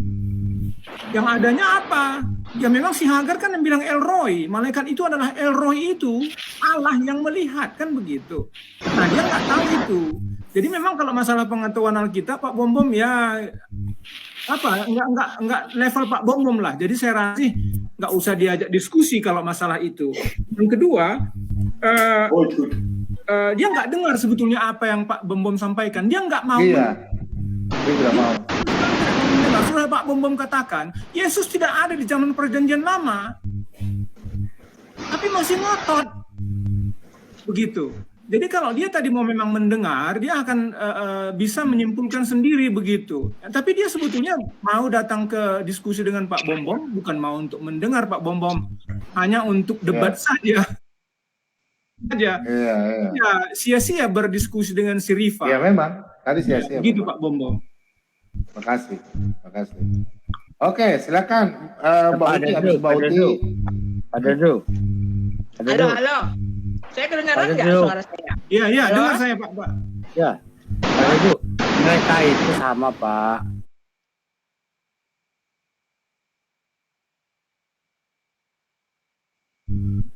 Yang adanya apa? Ya memang si Hagar kan yang bilang El Roi. Malaikat itu adalah El Roi itu. Allah yang melihat, kan begitu. Nah dia nggak tahu itu. Jadi memang kalau masalah pengetahuan Alkitab, Pak Bom ya nggak level Pak Bom lah. Jadi saya rasa nggak usah diajak diskusi kalau masalah itu. Yang kedua, dia nggak dengar sebetulnya apa yang Pak Bom sampaikan. Dia nggak mau. Iya. Dia tidak mau. Sudah Pak Bom katakan, Yesus tidak ada di zaman perjanjian lama. Tapi masih ngotot. Begitu. Jadi kalau dia tadi mau memang mendengar, dia akan bisa menyimpulkan sendiri begitu. Tapi dia sebetulnya mau datang ke diskusi dengan Pak Bom, bukan mau untuk mendengar Pak Bom, hanya untuk debat saja. Ya, sia-sia berdiskusi dengan si Rifa. Ya memang, tadi sia-sia. Begitu Pak Bom. Makasih. Oke, silakan Mbak Uti. Halo. Saya kedengaran nggak suara saya? Iya, dengar saya Pak. Ya, Pak Edu, mereka itu sama Pak.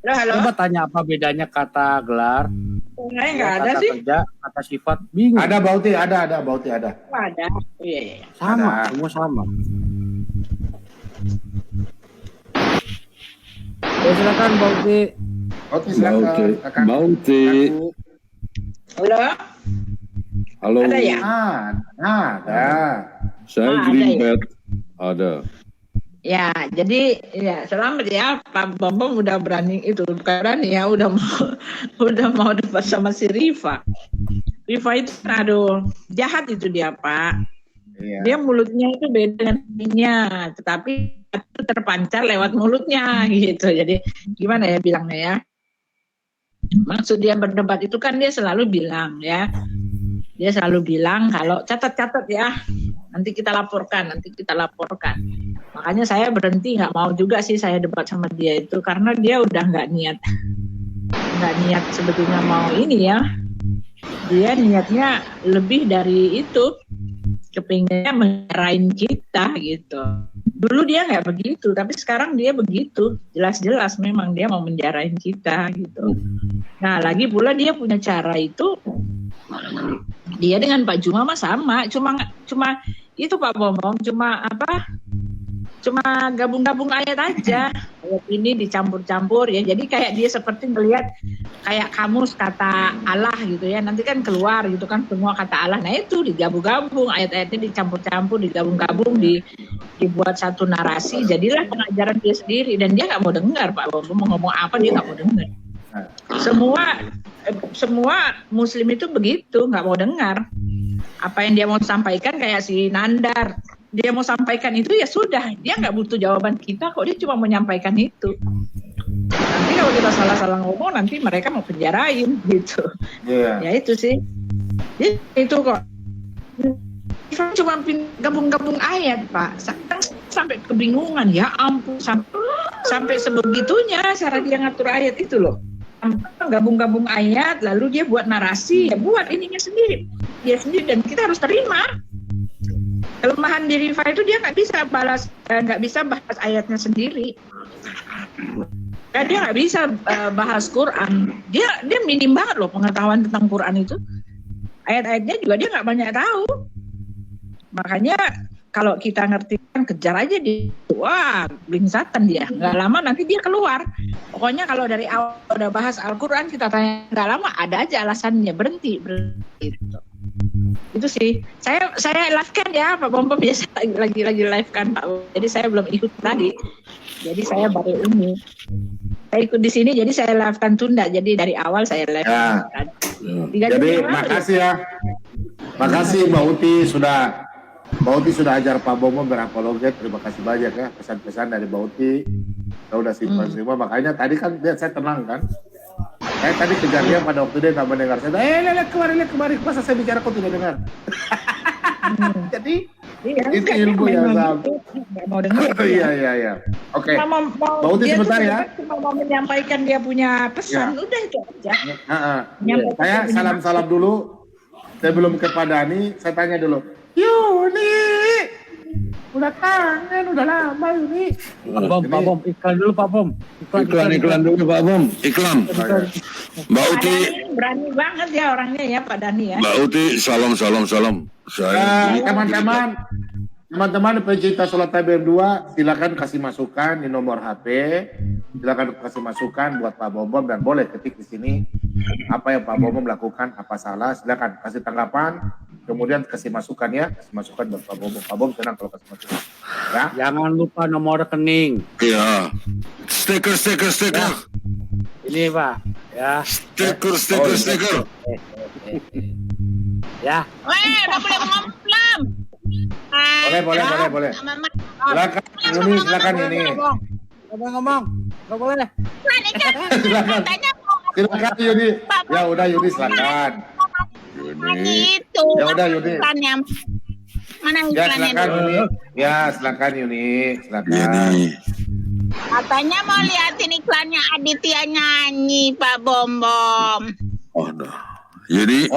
Halo. Coba tanya apa bedanya kata gelar? Saya nggak ada kata sih. kerja, kata sifat, bingung. Ada Bauti, ada. Ada. Iya. Sama, semua sama. Ya, silakan Bauti. Bauti. Halo. Ada ya? Ada. Saya Green Bed. Ada. Ya, jadi ya selamat ya Pak Bom udah berani itu, bukan berani ya, udah mau debat sama si Rifa. Rifa itu aduh jahat itu dia Pak. Iya. Dia mulutnya itu beda dengan hatinya, tetapi itu terpancar lewat mulutnya gitu. Jadi gimana ya bilangnya ya? Maksud dia berdebat itu kan dia selalu bilang ya. Dia selalu bilang kalau catat ya, nanti kita laporkan. Makanya saya berhenti, nggak mau juga sih saya debat sama dia itu karena dia udah nggak niat sebetulnya mau ini ya. Dia niatnya lebih dari itu, kepinginnya menyerahin kita gitu. Dulu dia nggak begitu, tapi sekarang dia begitu. Jelas-jelas memang dia mau menjarahin kita gitu. Nah lagi pula dia punya cara itu. Dia dengan Pak Juma mah sama, cuma itu Pak Bom, cuma gabung-gabung ayat aja. Ayat ini dicampur-campur ya. Jadi kayak dia seperti melihat kayak kamus kata Allah gitu ya. Nanti kan keluar gitu kan semua kata Allah. Nah itu digabung-gabung, ayat-ayatnya dicampur-campur, digabung-gabung, dibuat satu narasi. Jadilah pengajaran dia sendiri dan dia nggak mau dengar Pak Bom mau ngomong apa dia nggak mau dengar. Semua Muslim itu begitu, nggak mau dengar. Apa yang dia mau sampaikan kayak si Nandar, dia mau sampaikan itu ya sudah, dia nggak butuh jawaban kita kok, dia cuma menyampaikan itu. Nanti kalau kita salah-salah ngomong, nanti mereka mau penjarain gitu. Ya itu sih. Jadi itu kok. Cuma gabung-gabung ayat Pak, sampai kebingungan ya ampun, sampai sebegitunya cara dia ngatur ayat itu loh. Gabung-gabung ayat lalu dia buat narasi, ya buat ininya sendiri dia sendiri dan kita harus terima. Kelemahan di Rifa itu dia nggak bisa bahas ayatnya sendiri. Dia nggak bisa bahas Quran, dia minim banget loh pengetahuan tentang Quran itu. Ayat-ayatnya juga dia nggak banyak tahu. Makanya kalau kita ngerti kan kejar aja dia, wah blingsatan dia, nggak lama nanti dia keluar. Pokoknya kalau dari awal udah bahas Al-Quran kita tanya nggak lama ada aja alasannya, berhenti. Itu sih. Saya live kan ya Pak Bom biasa lagi live kan Pak. Jadi saya belum ikut tadi. Jadi saya baru ini. Saya ikut di sini jadi saya live kan tunda. Jadi dari awal saya live. Ya. Jadi makasih ya. Makasih Mbak Uti sudah ajar Pak Bom berapologet. Terima kasih banyak ya pesan-pesan dari Mbak Uti. Saya udah simpan semua. Makanya tadi kan saya tenang kan. Saya tadi kejar dia pada waktu dia nggak mendengar. Saya lihat kemarin. Masa saya bicara kok tidak dengar? Jadi itu ilmu yang mau dengar. Iya. Oke. Mbak Uti sebentar ya. Cuma mau menyampaikan dia punya pesan, udah itu aja. Saya salam dulu. Sebelum ke Pak Dani, saya tanya dulu. Yuni, udah kangen, udah lama Yuni. Pak Bom, iklan dulu Pak Bom. Iklan dulu Pak Bom. Iklan. Mbak Uti. Berani banget ya orangnya ya Pak Dani ya. Mbak Uti, salam. Saya. Teman-teman pecinta Sholat Tabir 2, silakan kasih masukan di nomor HP. Silakan kasih masukan buat Pak Bom dan boleh ketik di sini apa yang Pak Bom lakukan, apa salah. Silakan kasih tanggapan. Kemudian kasih masukan ya, kasih masukan buat Pak Bom. Pak Bom senang kalau kasih masukan. Ya. Jangan lupa nomor rekening. Iya. Stiker. Ya. Ini Pak. Ya. Stiker. Ya. Udah boleh ngomong belum? Boleh. Silakan Yuni, silakan Yuni. Ngomong. Nggak boleh. Silakan Yuni. Ya udah Yuni silakan. Itu. Ya udah Yuni. Iklannya. Mana Ya iklannya silakan dulu? Yuni. Ya silakan Yuni, silakan. Katanya mau liatin iklannya Aditya nyanyi, Pak Bom. Oh, dah. Jadi,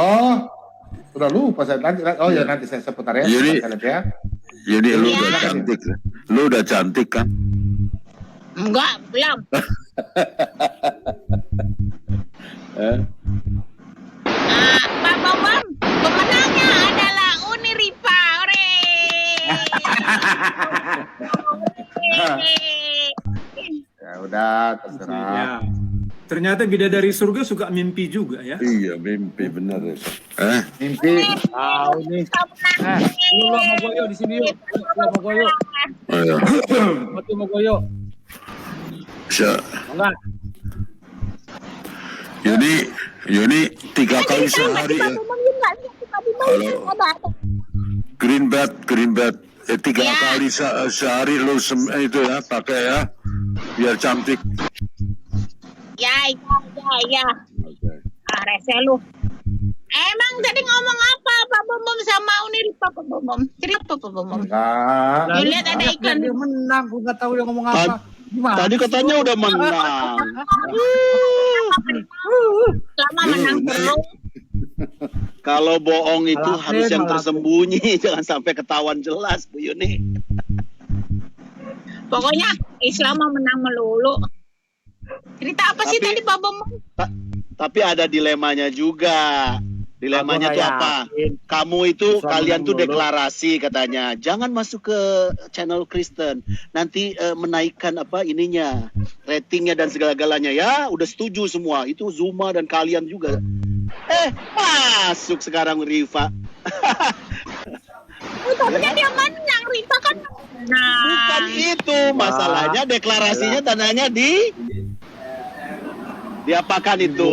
Udah lupa saya nanti. Oh ya nanti saya seputar ya. Jadi- Saya lihat ya. jadi lu udah cantik. Lu udah cantik kan? Enggak, belum. Pak Bom, pemenangnya adalah Uni Rifa. Ya udah terserah. Ya. Ternyata bidadari surga suka mimpi juga ya. Iya, mimpi benar ya. Mimpi. Tahu nih. Lu mau goyo di sini yuk. Lu mau goyo. Ayo. Betul mau goyo. Enggak. Yuni 3 kali sehari ya. Kalau green bed 3 kali sehari lu itu ya pakai ya biar cantik. Ya. Rese lu. Emang tadi ngomong apa Pak Bom sama Uni Rifa Pak Bom? Cerita Pak Bom. Enggak. Lu lihat ada iklan. Dia menang, gua nggak tahu dia ngomong apa. Gimana? Tadi katanya udah menang. Lama menang terus. Kalau bohong itu Malah harus yang malah tersembunyi, jangan sampai ketahuan jelas, Bu Yuni. Pokoknya Islam mau menang melulu. Cerita apa sih tadi Pak Bom? Tapi ada dilemanya juga. Dilemanya Aku tuh nggak apa? yakin. Kamu itu Islam kalian menang tuh dulu. deklarasi katanya, jangan masuk ke channel Kristen, nanti menaikkan apa ininya, ratingnya dan segala-galanya ya. Udah setuju semua. Itu Zuma dan kalian juga. Masuk sekarang Rifa. Tapi kan dia menang, Rifa kan. Nah, Bukan itu masalahnya, deklarasinya tandanya diapakan itu?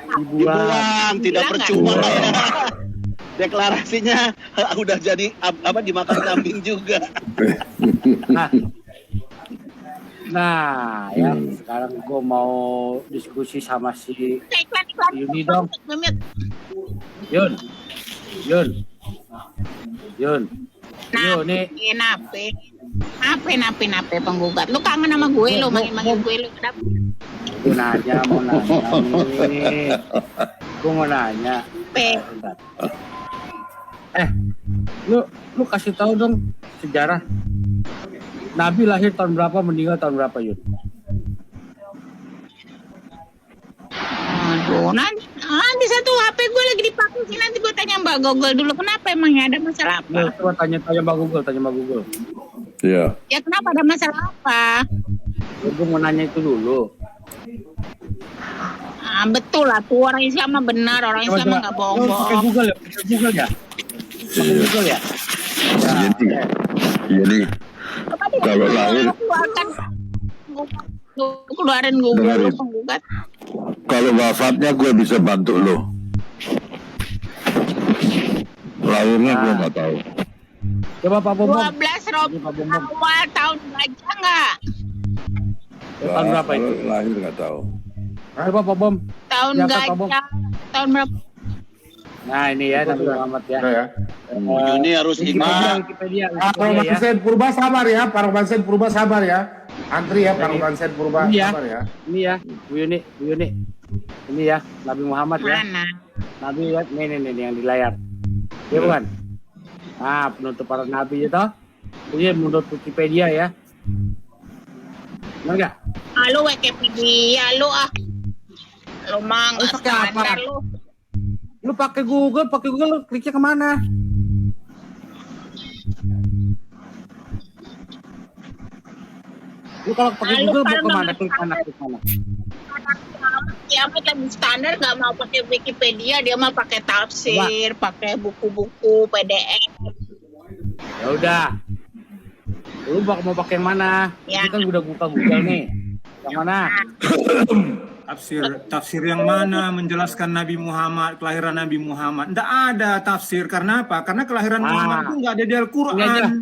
Dibuang, tidak percuma ya. Deklarasinya udah jadi apa dimakan kambing juga. Nah, ya sekarang gue mau diskusi sama si Yuni dong. Yun. Nape penggugat. Lu kangen sama gue, lu manggil gue, lu kenapa? Gue mau nanya nih. Gue mau nanya. Bentar. Lu kasih tahu dong sejarah. Nabi lahir tahun berapa, meninggal tahun berapa, Yun? Aduh, nanti satu HP gue lagi dipakai sih, nanti gue tanya Mbak Google dulu, kenapa emangnya ada masalah apa? Ya, coba tanya Mbak Google. Iya. Ya kenapa ada masalah apa? Gue mau nanya itu dulu. Betul lah, tuh orang Islam mah benar, orang Islam mah nggak bohong-bohong. Pakai Google ya? Pakai Google ya? Jadi kalau lahir keluarin Google dengerin. penggugat. Kalau wafatnya gue bisa bantu lo. Lahirnya gue nggak tahu. Coba Pak Bom. 12 awal tahun gajah nggak? Tahun berapa itu? Lahir nggak tahu. Coba Pak Bom. Tahun Ya, Pak Bom. gajah, tahun berapa? Nah ini ya Nabi Muhammad ya. Bu Yuni harus ingat. Pak Romansen Purba sabar ya, Pak Romansen Purba sabar ya. Antri ya, Pak Romansen Purba sabar ya. Ini ya, Bu Yuni. Ini ya, Nabi Muhammad ya. Mana? Nabi ya, ini yang di layar. Iya bukan? Nah, penutup para nabi itu. Ini menurut Wikipedia ya. Benar nggak? Lu Wikipedia lu ah. Lu mah nggak standar lu. Lu pakai Google, lu kliknya kemana? Lu kalau pakai Google mau kemana? Klik mana? Ya lebih standar nggak mau pakai Wikipedia, dia mah pakai tafsir, pakai buku-buku PDF. Ya udah. Lu mau pakai yang mana? Ya. Ini kan udah buka Google nih. Yang mana? Tafsir yang mana menjelaskan Nabi Muhammad, kelahiran Nabi Muhammad? Tidak ada tafsir. Karena apa? Karena kelahiran Muhammad itu nggak ada di Al-Quran.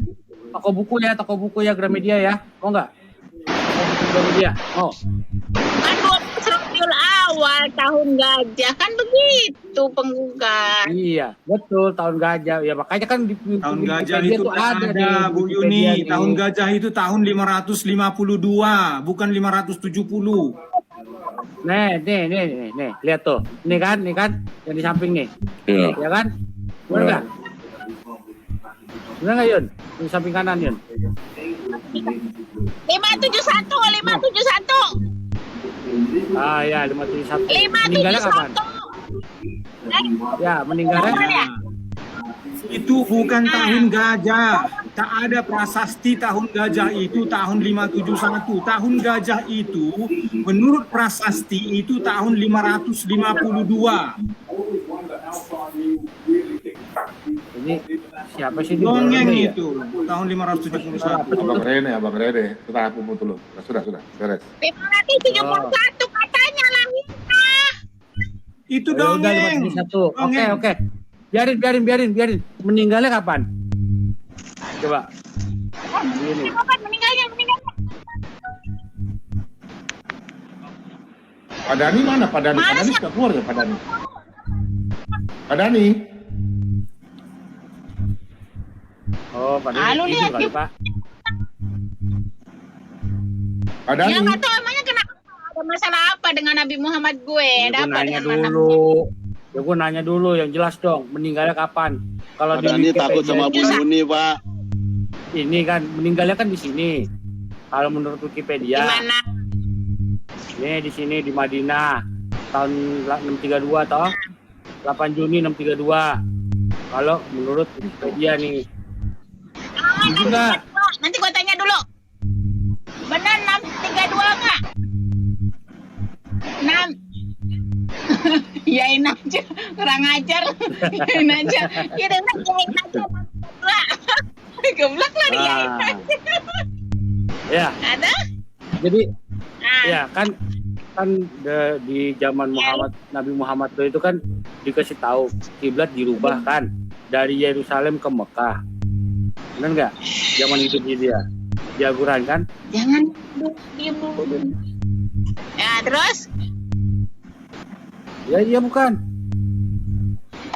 Toko buku ya Gramedia ya. Mau nggak? Toko buku Gramedia. Oh. Kan Rabiul Awal tahun gajah kan begitu penggugat. Iya, betul tahun gajah. Ya makanya kan di Tahun gajah Wikipedia itu tuh ada, di Bu Wikipedia Yuni. nih. Tahun gajah itu tahun 552, bukan 570. Nih, lihat tuh. Ini kan, yang di samping nih. Iya. Ya kan? Benar nggak? Benar nggak Yun? Di samping kanan Yun. 571. Ah ya, 571. Meninggalnya kapan? Ya, meninggalnya. Itu bukan tahun gajah. Tak ada prasasti tahun gajah itu tahun 571. Tahun gajah itu menurut prasasti itu tahun 552. Ini siapa sih? Dongeng ya? itu tahun 571. Abang Rene, kita aku dulu. Sudah, beres. 571 katanya lahirnya. Itu Ya udah, dongeng. 571. Oke. Biarin. Meninggalnya kapan? Coba. Ini. Kapan meninggalnya? Pak Dani mana? Pak Dani sudah keluar ya Pak Dani? Pak Dani? Oh, Pak Dani Lalu tidur lihat kali, yuk. Pak. Pak Dani? Ya nggak tahu emangnya kenapa ada masalah apa dengan Nabi Muhammad gue? Ada apa Nanya dengan dulu. Ya gue nanya dulu yang jelas dong. Meninggalnya kapan? Kalau Pak di Dani takut sama Bu Wikipedia Yuni, Pak. ini kan meninggalnya kan di sini. Kalau menurut Wikipedia. Di mana? Ini di sini di Madinah tahun 632 toh. 8 Juni 632. Kalau menurut Wikipedia nih. Juga. Nanti gue tanya dulu. Benar 632 nggak? 6. Yain aja, kurang ajar. Yain aja. Ya dengar yain aja. Goblok lah diyain aja. Ya. Ada? Jadi ya kan di zaman Nabi Muhammad itu kan dikasih tahu kiblat dirubah kan dari Yerusalem ke Mekah. Benar nggak? Zaman hidupnya dia. Di Al-Quran kan? Jangan diam dulu. Ya terus? Ya iya bukan.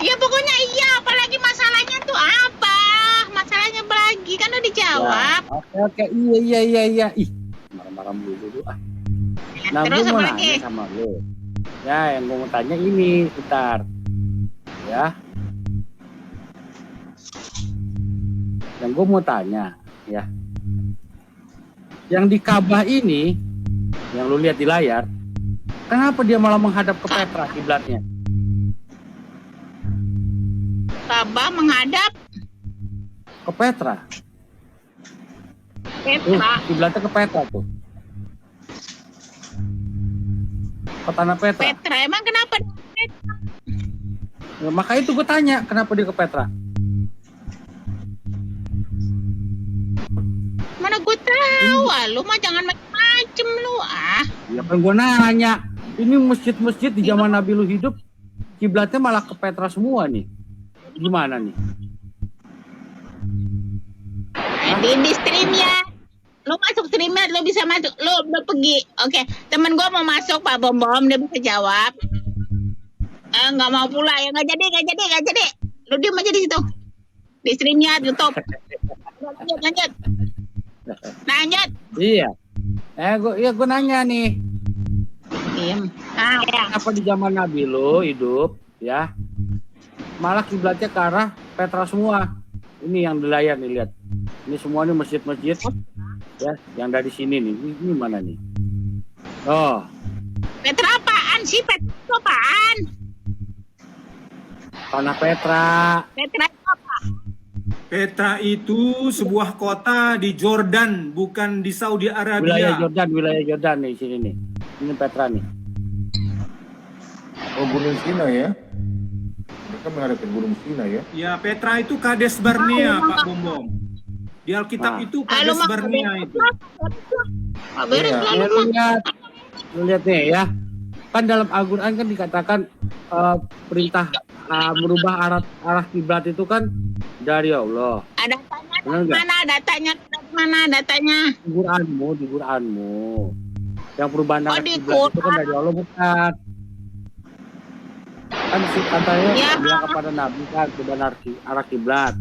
Ya pokoknya iya. Apalagi masalahnya tuh apa? Masalahnya apa lagi? Kan udah dijawab. Ya, oke. Iya. Ih, marah-marah dulu. Nah, terus gue mau apa nanya lagi? sama lo. Ya, yang gue mau tanya ini, bentar. Ya. Yang gue mau tanya, ya. Yang di Ka'bah ini, yang lu lihat di layar, kenapa dia malah menghadap ke Petra kiblatnya? Ka'bah menghadap Ke Petra. Petra. Kiblatnya ke Petra tuh. Ke tanah Petra. Petra. Emang kenapa Petra? Ya, maka itu gue tanya, kenapa dia ke Petra? Mana gue tahu, lu mah jangan macem-macem lu ah. Ya kan gue nanya, ini masjid-masjid di zaman Nabi lu hidup, kiblatnya malah ke Petra semua nih. Gimana nih? Di streamnya, lu masuk streamnya, lu bisa masuk, lu udah pergi. Oke, temen gue mau masuk Pak Bom, dia bisa jawab. Nggak mau pula ya, nggak jadi. Lu diem aja di situ. Di streamnya YouTube. Lanjut. Iya. Gue nanya nih. Diem. Ya. Apa di zaman Nabi lu hidup, ya? Malah kiblatnya ke arah Petra semua. Ini yang di layar nih, lihat. Ini semua nih masjid-masjid, ya, yang dari sini nih. Ini mana nih? Oh. Petra apaan sih? Petra apaan? Tanah Petra. Petra apa? Petra itu sebuah kota di Jordan, bukan di Saudi Arabia. Wilayah Jordan nih sini nih. Ini Petra nih. Oh, Gunung Sinai ya? Mereka menghadapi Gunung Sinai ya? Ya, Petra itu Kades Barnea, Pak Bombom. Di Alkitab itu Kades Barnea itu. Lu lihat nih ya. Kan dalam Al-Quran kan dikatakan perintah merubah arah kiblat itu kan dari Allah. Datanya mana datanya? Di Quranmu. Yang perubahan arah di kiblat itu kan dari Allah bukan? Kan katanya bilang kepada Nabi kan perubahan arah kiblat,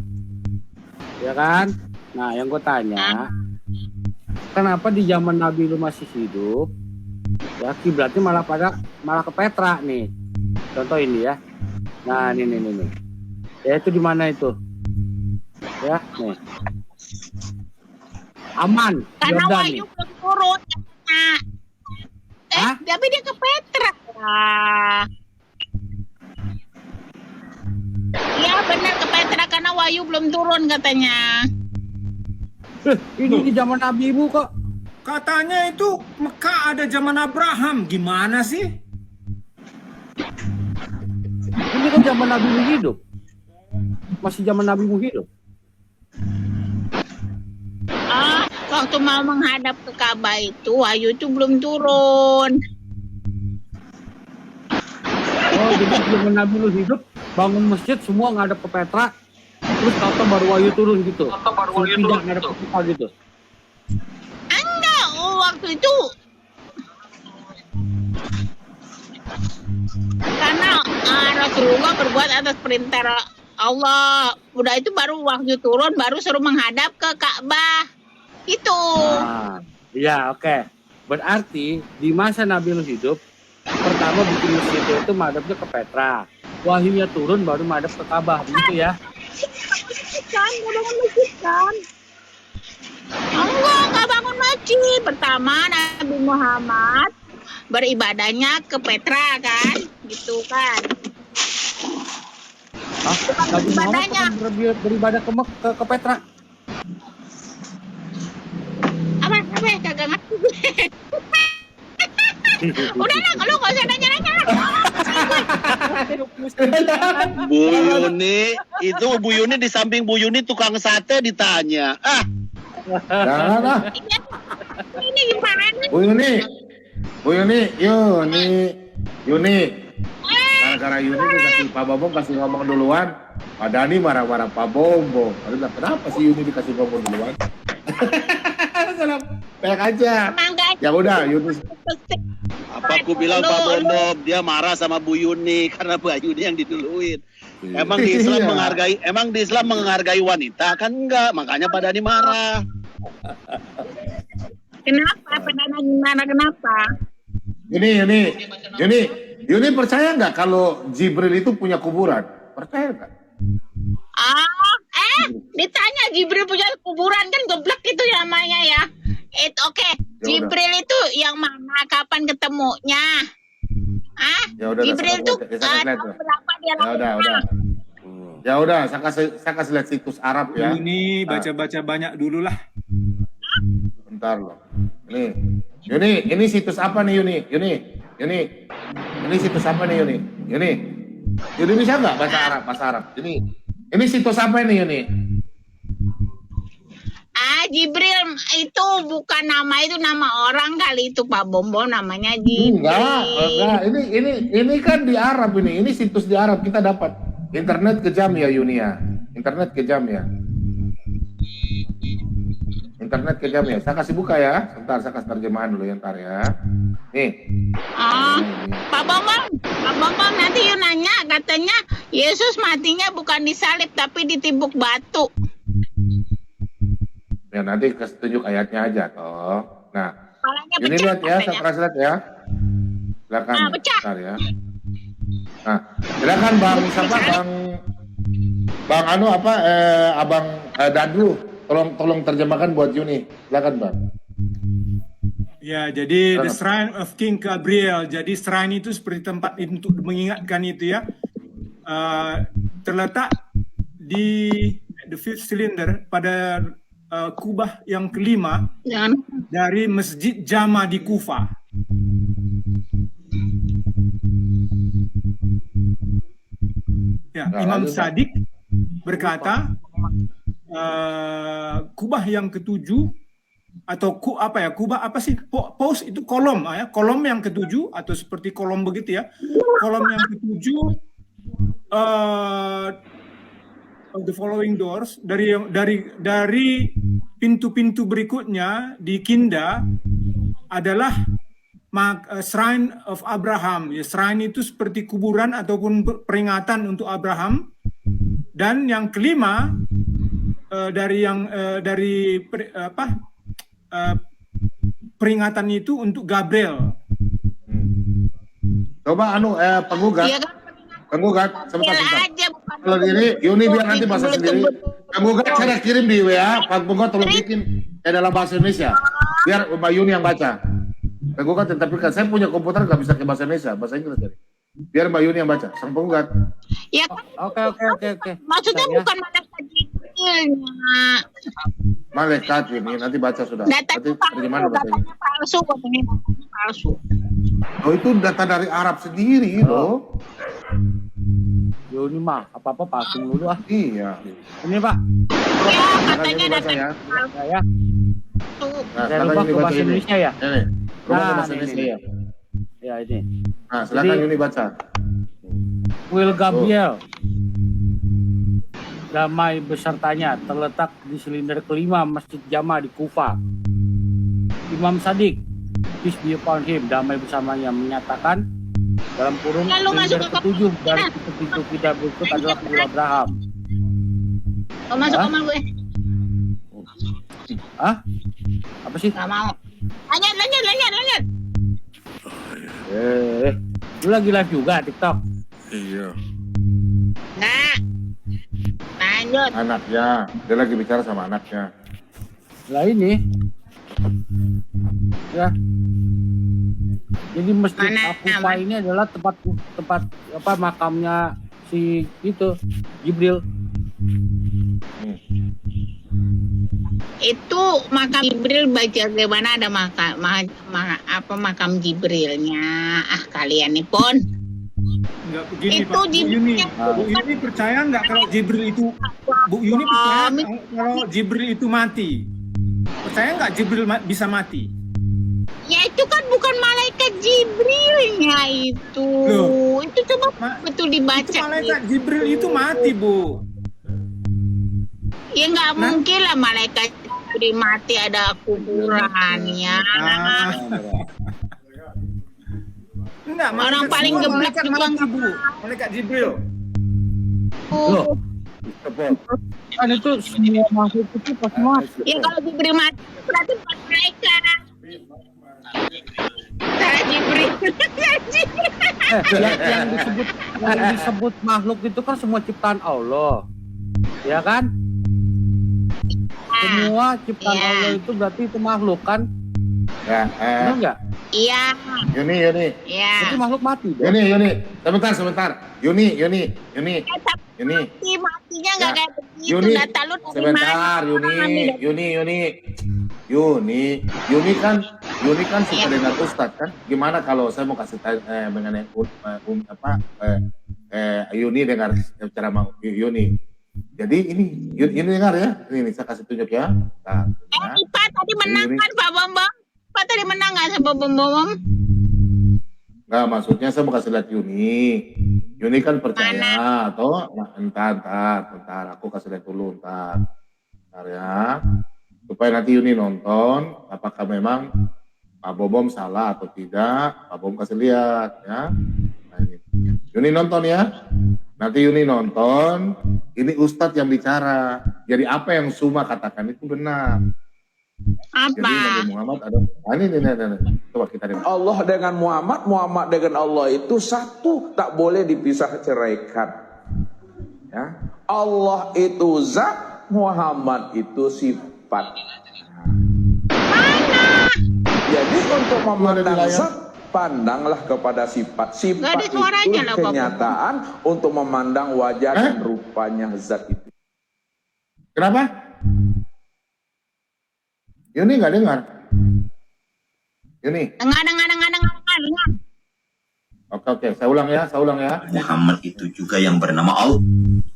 ya kan? Nah, yang gue tanya, kenapa di zaman Nabi lu masih hidup, ya kiblatnya malah ke Petra nih? Contoh ini ya. Nah, nih. Ya itu di mana itu? Ya, nih. Aman. Karena Jordan Wahyu belum turun. Tapi dia ke Petra. Iya benar ke Petra karena Wahyu belum turun katanya. Ini di zaman Nabi Ibu kok. Katanya itu Mekah ada zaman Abraham. Gimana sih? Ini kan zaman Nabi Ibu hidup. Masih zaman Nabi Ibu hidup. Waktu mau menghadap ke Ka'bah itu Wahyu itu belum turun. Oh, jadi zaman Nabi lu hidup, bangun masjid semua ngadep ke Petra, terus tahu baru Wahyu turun gitu. Pindah ngadep ke Petra gitu. Enggak, waktu itu karena Rasulullah berbuat atas perintah Allah. Udah itu baru Wahyu turun, baru suruh menghadap ke Ka'bah. Itu. Iya, oke. Berarti di masa Nabi lu hidup, pertama bikin masjid itu madhabnya ke Petra. Wahyunya turun baru madhab ke Ka'bah, begitu ya? Kan, bangun masjid kan? Enggak bangun masjid. Pertama Nabi Muhammad beribadahnya ke Petra kan, gitu kan? Nabi Muhammad kan beribadah ke Petra. Apa kagak ngerti gue. Udah lah, kalau nggak usah nanya-nanya. Bu Yuni, itu Bu Yuni di samping Bu Yuni tukang sate ditanya. Jangan lah. Ini gimana? Bu Yuni. Gara-gara Yuni dikasih Pak Bombong kasih ngomong duluan. Pak Dani marah-marah Pak Bombong. Kenapa sih Yuni dikasih ngomong duluan? Salam, baik aja. Ya udah, Yuni. Apa aku bilang Pak Bombom, dia marah sama Bu Yuni karena Bu Yuni yang diduluin. Emang di Islam menghargai wanita kan enggak, makanya Pak Dani marah. Kenapa? Pak Dani gimana kenapa? Yuni percaya nggak kalau Jibril itu punya kuburan? Percaya nggak? Ditanya Jibril punya kuburan kan goblok itu namanya ya. Oke. Jibril itu yang mana? Kapan ketemunya? Jibril itu berapa dia lahirnya? Ya udah, saya kasih lihat situs Arab ya. Ini baca-baca banyak dulu lah. Bentar loh. Ini situs apa nih Yuni? Ini situs apa nih Yuni? Yuni bisa nggak baca bahasa Arab? Ini situs apa nih Yuni? Jibril itu bukan nama, itu nama orang kali itu Pak Bombom namanya Jibril. Enggak. Ini kan di Arab ini. Ini situs di Arab kita dapat. Internet kejam ya Yuni ya. Internet kejam ya. Saya kasih buka ya. Sebentar saya kasih terjemahan dulu ya ntar ya. Nih. Pak Bombom nanti Yun nanya katanya Yesus matinya bukan disalib tapi ditimbuk batu. Ya nanti kasih tunjuk ayatnya aja toh. Nah, ini lihat ya, saya translate ya. Silakan. Bentar ya. Nah, silakan Bang Abang Dadru, tolong terjemahkan buat Yuni. Silakan Bang. Ya, jadi the shrine of King Gabriel. Jadi shrine itu seperti tempat untuk mengingatkan itu ya. Terletak di the fifth cylinder pada kubah yang kelima dari Masjid Jama di Kufa. Ya, Imam Sadiq berkata, kubah yang ketujuh atau kubah apa sih pos itu kolom ya, kolom yang ketujuh atau seperti kolom begitu ya, kolom yang ketujuh of the following doors, dari pintu-pintu berikutnya di Kinda adalah Shrine of Abraham. Ya, shrine itu seperti kuburan ataupun peringatan untuk Abraham. Dan yang kelima peringatan itu untuk Gabriel. Coba penggugat sebentar. Kalau diri Yuni biar nanti bahasa sendiri. Penggugat saya kirim di WA, Pak Penggugat tolong bikin dalam bahasa Indonesia. Biar Mbak Yuni yang baca. Penggugat tetapi kan saya punya komputer nggak bisa ke bahasa Indonesia, bahasa Inggris jadi. Biar Mbak Yuni yang baca, sang penggugat. Ya, Oke. maksudnya Ya. bukan malaikat Jibril-nya. Malaikat ini nanti baca sudah. Nanti bagaimana bacanya? Palsu, katanya palsu. Oh itu data dari Arab sendiri loh. Yuni mah apa-apa palsu dulu ah. Iya. Ini Pak. Ya, katanya Baca data ya. Ya. Nah, Saya silakan rubah Yuni ke baca bahasa ini. Indonesia ya. Ini. Rubah ke Nah, bahasa ini. Indonesia ya. Ya ini. Nah, silakan Jadi- Yuni baca. Will Gabriel damai besertanya terletak di silinder kelima Masjid Jama di Kufa. Imam Sadiq, peace be upon him, damai bersamanya menyatakan dalam kurung Lalu masuk silinder ke ketujuh dari pintu-pintu tidak berikut adalah kuil Abraham. Mau masuk Hah? kamar gue? Hah? Apa sih? Gak mau. Lanjut. Lu lagi live juga TikTok? Iya. Nggak. Lanjut. Anaknya, dia lagi bicara sama anaknya. Lah ini. Ya. Jadi Masjid Mana? Al-Kufa ini adalah tempat apa makamnya si itu Jibril. Itu makam Jibril baca gimana ada makam Jibrilnya. Ah kalian nih pon. Enggak begini Itu Pak. Bu Yuni. Jibril. Bu Yuni percaya nggak kalau Jibril itu kalau Jibril itu mati? Percaya nggak Jibril bisa mati? Ya itu kan bukan malaikat Jibrilnya itu. Loh. Itu coba betul dibaca. Itu malaikat Jibril itu mati, Bu. Ya nggak mungkin lah malaikat Jibril mati ada kuburannya. Enggak, Orang paling semua geblek malaikat juga mati, Bu. Malaikat Jibril. Loh. Kan itu semua makhluk itu pas mati. Ya kalau Jibril mati berarti bukan malaikat. Cara Jibril. yang disebut makhluk itu kan semua ciptaan Allah. Ya kan? Semua ciptaan Allah itu berarti itu makhluk kan? Ya, Benar enggak? Iya. Yuni. Iya. Itu makhluk mati. Yuni. Sebentar. Yuni. Matinya nggak Ya. kayak begitu. Yuni, Data lu dari sebentar, mana? Yuni kan suka dengan Ustadz kan? Gimana kalau saya mau kasih mengenai Yuni dengar cara mau Yuni. Jadi ini dengar ya, ini saya kasih tunjuk ya. Nah, Pak tadi menang kan Pak Bambang? Pak tadi menang nggak sama Bambang? nggak maksudnya saya mau kasih lihat Yuni. Yuni kan percaya atau entar aku kasih lihat dulu entar ya. Supaya nanti Yuni nonton apakah memang Pak Bobom salah atau tidak, Pak Bobom kasih lihat ya. Nah, ini. Yuni nonton ya. Nanti Yuni nonton, ini Ustadz yang bicara. Jadi apa yang Suma katakan itu benar. Jadi Nabi Muhammad ada. Ini. Coba kita dengar. Allah dengan Muhammad, Muhammad dengan Allah itu satu, tak boleh dipisah ceraikan. Ya. Allah itu zat, Muhammad itu sifat. Jadi untuk memandang zat, pandanglah kepada sifat. Sifat itu kenyataan untuk memandang wajah dan rupanya zat itu. Kenapa? Yuni nggak dengar. Yuni. Dengar. Oke, saya ulang ya. Muhammad itu juga yang bernama Allah.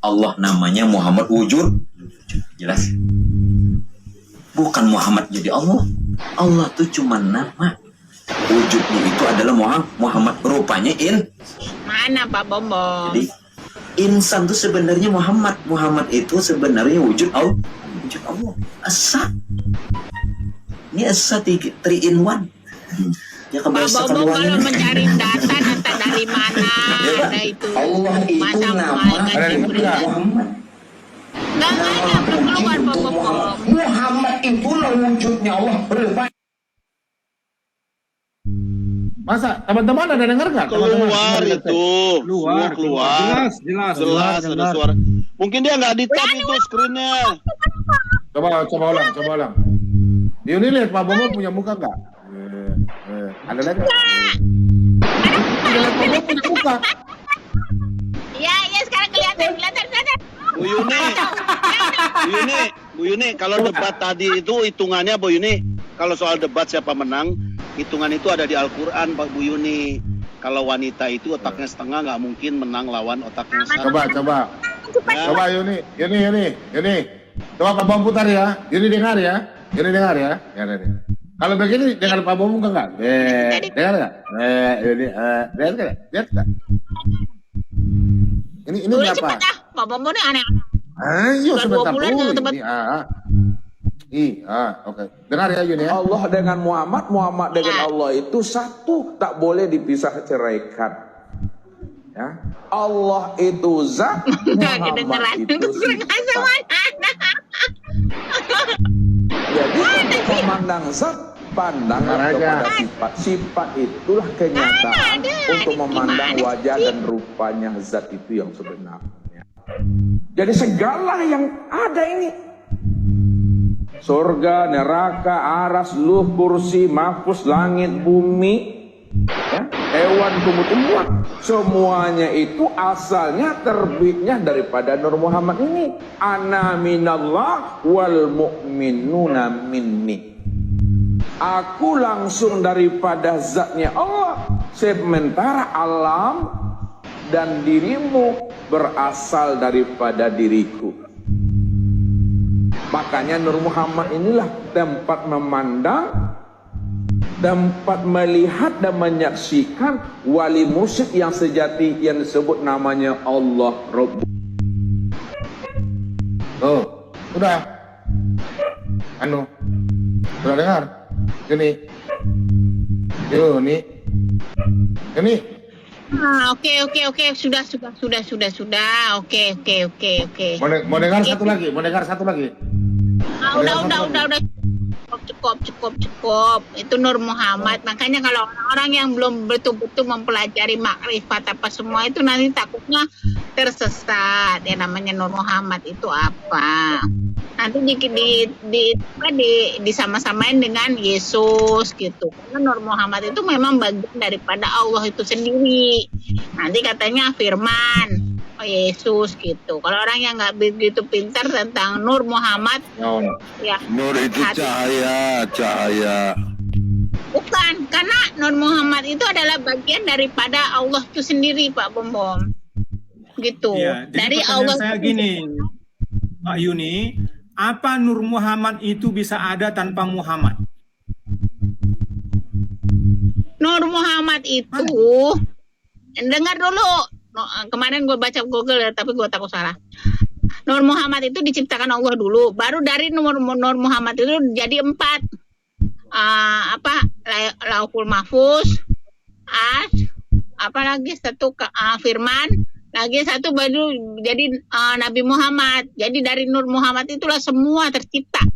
Allah namanya Muhammad wujud. Jelas? Bukan Muhammad jadi Allah. Allah tuh cuma nama. Wujudnya itu adalah Muhammad. Rupanya Mana Pak Bombom? Jadi insan tuh sebenarnya Muhammad. Muhammad itu sebenarnya wujud Allah. Wujud Allah. Asa. Ini asa 3 in 1. Ya Pak Bombom kalau mencari data dari mana ada itu? Allah itu Masa nama Muhammad. Nggak ada, belum keluar Pak Bombom. Muhammad itu wujudnya Allah. Masa teman-teman ada dengar nggak? Keluar itu. Keluar. Jelas. Ada suara. Mungkin dia nggak di-tap itu screen-nya. Coba ulang. Yuni lihat Pak Bomo punya muka nggak? Ada lihat nggak? Ada lihat Pak Bomo punya muka? Ya sekarang kelihatan. Bu Yuni, kalau debat tadi itu hitungannya Bu Yuni, kalau soal debat siapa menang, hitungan itu ada di Al-Quran Pak Bu Yuni. Kalau wanita itu otaknya setengah nggak mungkin menang lawan otaknya satu. Coba. Coba Yuni. Coba Pak Bom putar ya. Yuni dengar ya. Ya. Kalau begini dengar Pak Bom enggak? Dengar nggak? Yuni, lihat nggak? Ini apa? Pak Bom ini aneh. Ayo sebentar dulu. Oke. Dengar ya Yuni ya. Allah dengan Muhammad dengan Allah itu satu, tak boleh dipisah ceraikan. Ya. Allah itu zat, Muhammad itu sifat. Jadi untuk memandang zat, pandanglah kepada sifat. Sifat itulah kenyataan untuk memandang wajah dan rupanya zat itu yang sebenarnya. Jadi segala yang ada ini, surga, neraka, aras, luh, kursi, mahfuz, langit, bumi, ya, hewan, tumbuh-tumbuhan, semuanya itu asalnya terbitnya daripada Nur Muhammad ini. Ana minallah wal mu'minuna minni. Aku langsung daripada zatnya Allah, sementara alam dan dirimu berasal daripada diriku. Makanya Nur Muhammad inilah tempat memandang, tempat melihat dan menyaksikan wali mursyid yang sejati yang disebut namanya Allah Rabb. Udah dengar? Yuni. Oke. Sudah. Oke. Mau dengar satu lagi. Udah. Cukup. Itu Nur Muhammad. Makanya kalau orang-orang yang belum betul-betul mempelajari makrifat apa semua itu nanti takutnya tersesat. Ya namanya Nur Muhammad itu apa? Nanti disama-samain dengan Yesus gitu. Karena Nur Muhammad itu memang bagian daripada Allah itu sendiri. Nanti katanya firman Yesus gitu. Kalau orang yang nggak begitu pintar tentang Nur Muhammad, ya. Nur itu cahaya. Bukan, karena Nur Muhammad itu adalah bagian daripada Allah itu sendiri, Pak Bom. Gitu. Ya, dari Allah. Saya gini, Pak Yuni, apa Nur Muhammad itu bisa ada tanpa Muhammad? Nur Muhammad itu, dengar dulu. Kemarin gue baca Google ya, tapi gue takut salah. Nur Muhammad itu diciptakan Allah dulu, baru dari Nur Muhammad itu jadi 4. Lauhul Mahfuz, satu firman, lagi satu baru jadi Nabi Muhammad. Jadi dari Nur Muhammad itulah semua tercipta.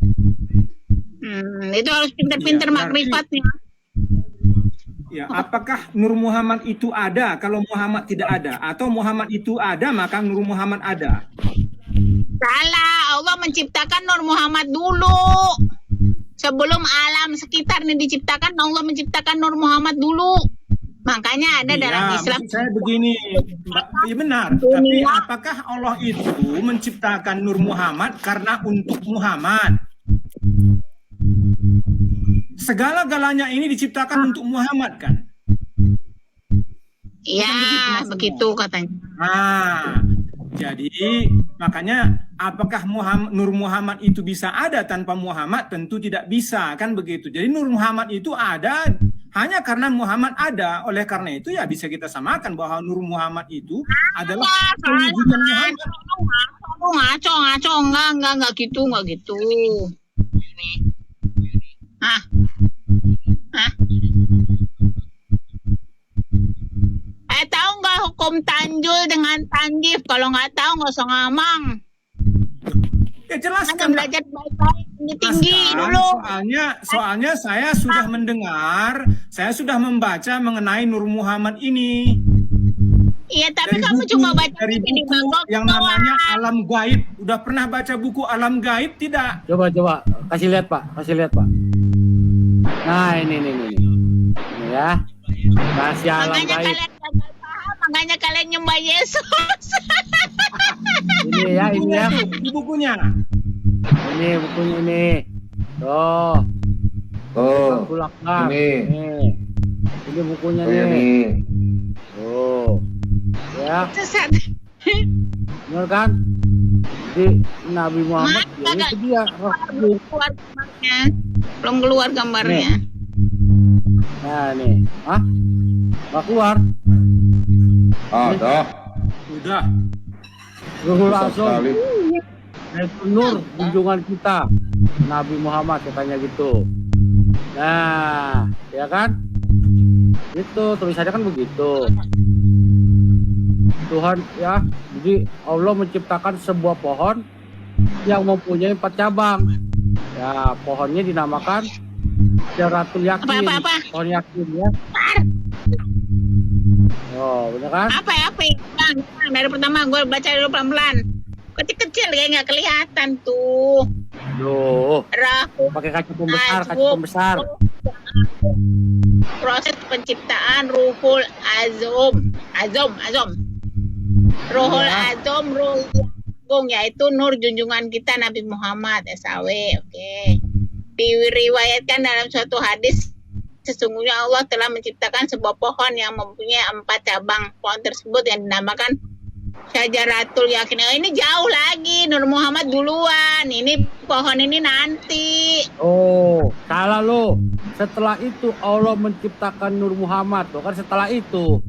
Itu harus pintar-pintar makrifatnya. Ya, apakah Nur Muhammad itu ada kalau Muhammad tidak ada? Atau Muhammad itu ada maka Nur Muhammad ada? Salah, Allah menciptakan Nur Muhammad dulu. Sebelum alam sekitar ini diciptakan, Allah menciptakan Nur Muhammad dulu. Makanya ada dalam Islam. Saya begini, iya benar. Tapi apakah Allah itu menciptakan Nur Muhammad karena untuk Muhammad? Segala-galanya ini diciptakan untuk Muhammad kan? Iya, begitu katanya. Jadi makanya apakah Nur Muhammad itu bisa ada tanpa Muhammad? Tentu tidak bisa, kan begitu. Jadi Nur Muhammad itu ada hanya karena Muhammad ada. Oleh karena itu ya bisa kita samakan bahwa Nur Muhammad itu adalah pewujudan Muhammad. Ngaco, enggak gitu. Hah? Tahu nggak hukum tanjul dengan tanjif? Kalau nggak tahu nggak usah ngomong. Ya jelaskan. Belajar baik-baik tinggi dulu. Soalnya saya sudah mendengar, saya sudah membaca mengenai Nur Muhammad ini. Iya, tapi Dari kamu buku- cuma baca dari di buku yang namanya Alam Gaib. Udah pernah baca buku Alam Gaib tidak? Coba kasih lihat Pak. Nah ini ya. Kasih alam Makanya gaib. kalian gagal paham, makanya kalian nyembah Yesus. Ini ya. Di bukunya. Ini bukunya ini. Tuh. Ini bukunya nih. Tuh. Ya. Sesat. Benar kan? Jadi Nabi Muhammad ya, itu dia. Keluar gambarnya. Belum keluar gambarnya. Nah nih. Hah? Nggak keluar. Ada. Udah. Ruhul Susah Azam. sekali. Itu Nur junjungan kita. Nabi Muhammad katanya gitu. Nah, ya kan? Itu tulisannya kan begitu. Tuhan ya, jadi Allah menciptakan sebuah pohon yang mempunyai 4 cabang. Ya, pohonnya dinamakan Syajaratul Yakin. Pohon yakin ya. Oh, bener kan? Apa? Bang, dari pertama gue baca dulu pelan-pelan. Kecil-kecil kayak nggak kelihatan tuh. Duh. Rahul Pakai kaca pembesar. Proses penciptaan Ruhul Azam. Ruhul Azam, Ruhul Agung, yaitu Nur junjungan kita Nabi Muhammad SAW. Oke. Diriwayatkan dalam suatu hadis, sesungguhnya Allah telah menciptakan sebuah pohon yang mempunyai 4 cabang. Pohon tersebut yang dinamakan Syajaratul Yakin. Oh, ini jauh lagi, Nur Muhammad duluan. Ini pohon ini nanti. Oh, salah lo. Setelah itu Allah menciptakan Nur Muhammad. Tuh kan setelah itu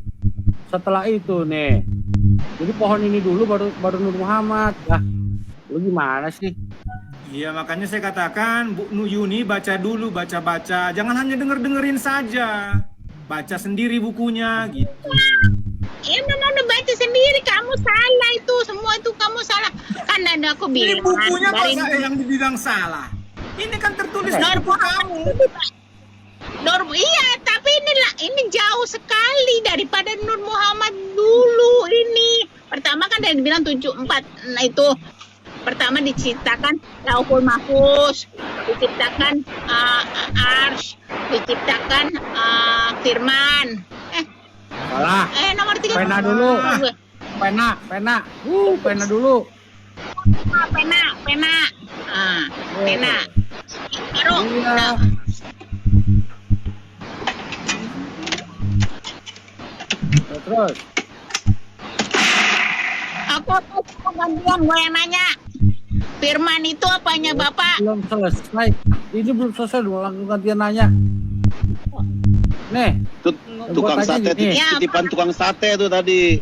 nih. Jadi pohon ini dulu baru Nur Muhammad. Lah, lu gimana sih? Iya, makanya saya katakan Bu Yuni baca dulu, baca-baca. Jangan hanya dengerin saja. Baca sendiri bukunya gitu. Ya udah baca sendiri, kamu salah itu, semua itu kamu salah. Kan ada aku Ini bilang. bukunya kok dari saya yang dibilang salah. Ini kan tertulis di Nur buku kamu. Iya, tapi ini jauh sekali daripada Nur Muhammad dulu ini. Pertama kan dari bilang 74. Nah itu pertama diciptakan Lauhul Mahfuz, diciptakan Arsy, diciptakan Firman. Salah. Nomor 3. Pena dulu. Pena dulu. Pena. Pena. Baru. Iya. Terus. Aku gantian gue yang nanya. Firman itu apanya Bapak? Belum selesai. Ini belum selesai dulu, langsung gantian nanya. Nih. Tukang sate, titipan tukang sate itu tadi.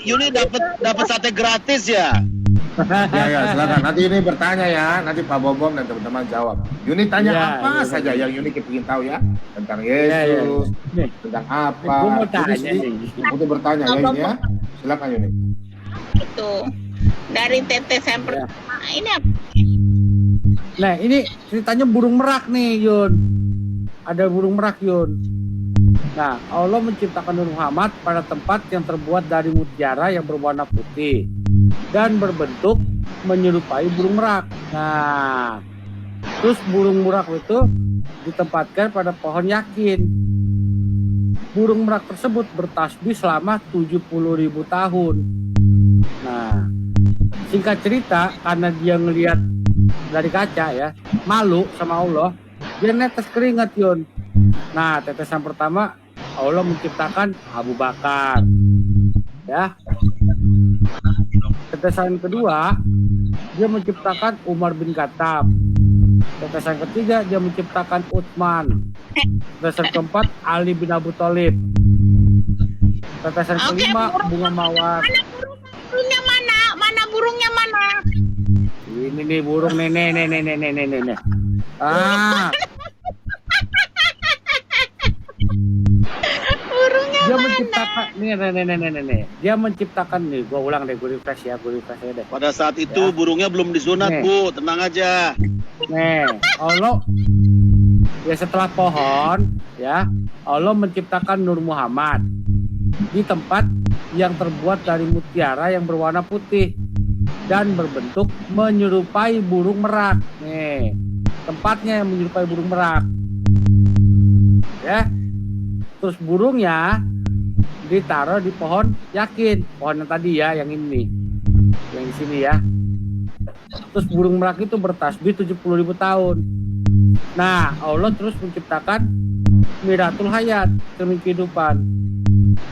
Yuni dapat sate gratis ya? Ya, silakan. Nanti Yuni bertanya ya. Nanti Pak Bobom dan teman-teman jawab. Yuni tanya apa saja yang Yuni ingin tahu ya. Tentang Yesus, tentang apa. Gue mau tanya untuk bertanya ya Yuni ya. Silakan Yuni. Itu dari tetes yang pertama. Ini apa? Nah, ini ceritanya burung merak nih, Yun. Ada burung merak, Yun. Nah, Allah menciptakan Nur Muhammad pada tempat yang terbuat dari mutiara yang berwarna putih dan berbentuk menyerupai burung merak. Nah, terus burung merak itu ditempatkan pada pohon yakin. Burung merak tersebut bertasbih selama 70.000 tahun. Nah, singkat cerita, karena dia ngelihat dari kaca ya, malu sama Allah, dia netes keringat, Yun. Nah, tetesan pertama Allah menciptakan Abu Bakar. Ya. Tetesan kedua, dia menciptakan Umar bin Khattab. Tetesan ketiga, dia menciptakan Utsman. Tetesan keempat, Ali bin Abu Thalib. Tetesan kelima, bunga mawar. Burungnya mana? Mana burungnya mana? Ini nih burung nih. Ah. Burungnya Dia mana? menciptakan nih. Dia menciptakan nih. Gua ulang deh, gue refresh ya deh. Pada saat itu burungnya belum disunat, Nih. Bu. Tenang aja. Nih, Allah ya setelah pohon ya, Allah menciptakan Nur Muhammad di tempat yang terbuat dari mutiara yang berwarna putih dan berbentuk menyerupai burung merak. Nih, tempatnya yang menyerupai burung merak. Ya. Terus burungnya ditaruh di pohon yakin, pohon yang tadi ya, yang ini, yang di sini ya. Terus burung merak itu bertasbih 70.000 tahun. Nah, Allah terus menciptakan Miratul Hayat, cermin kehidupan.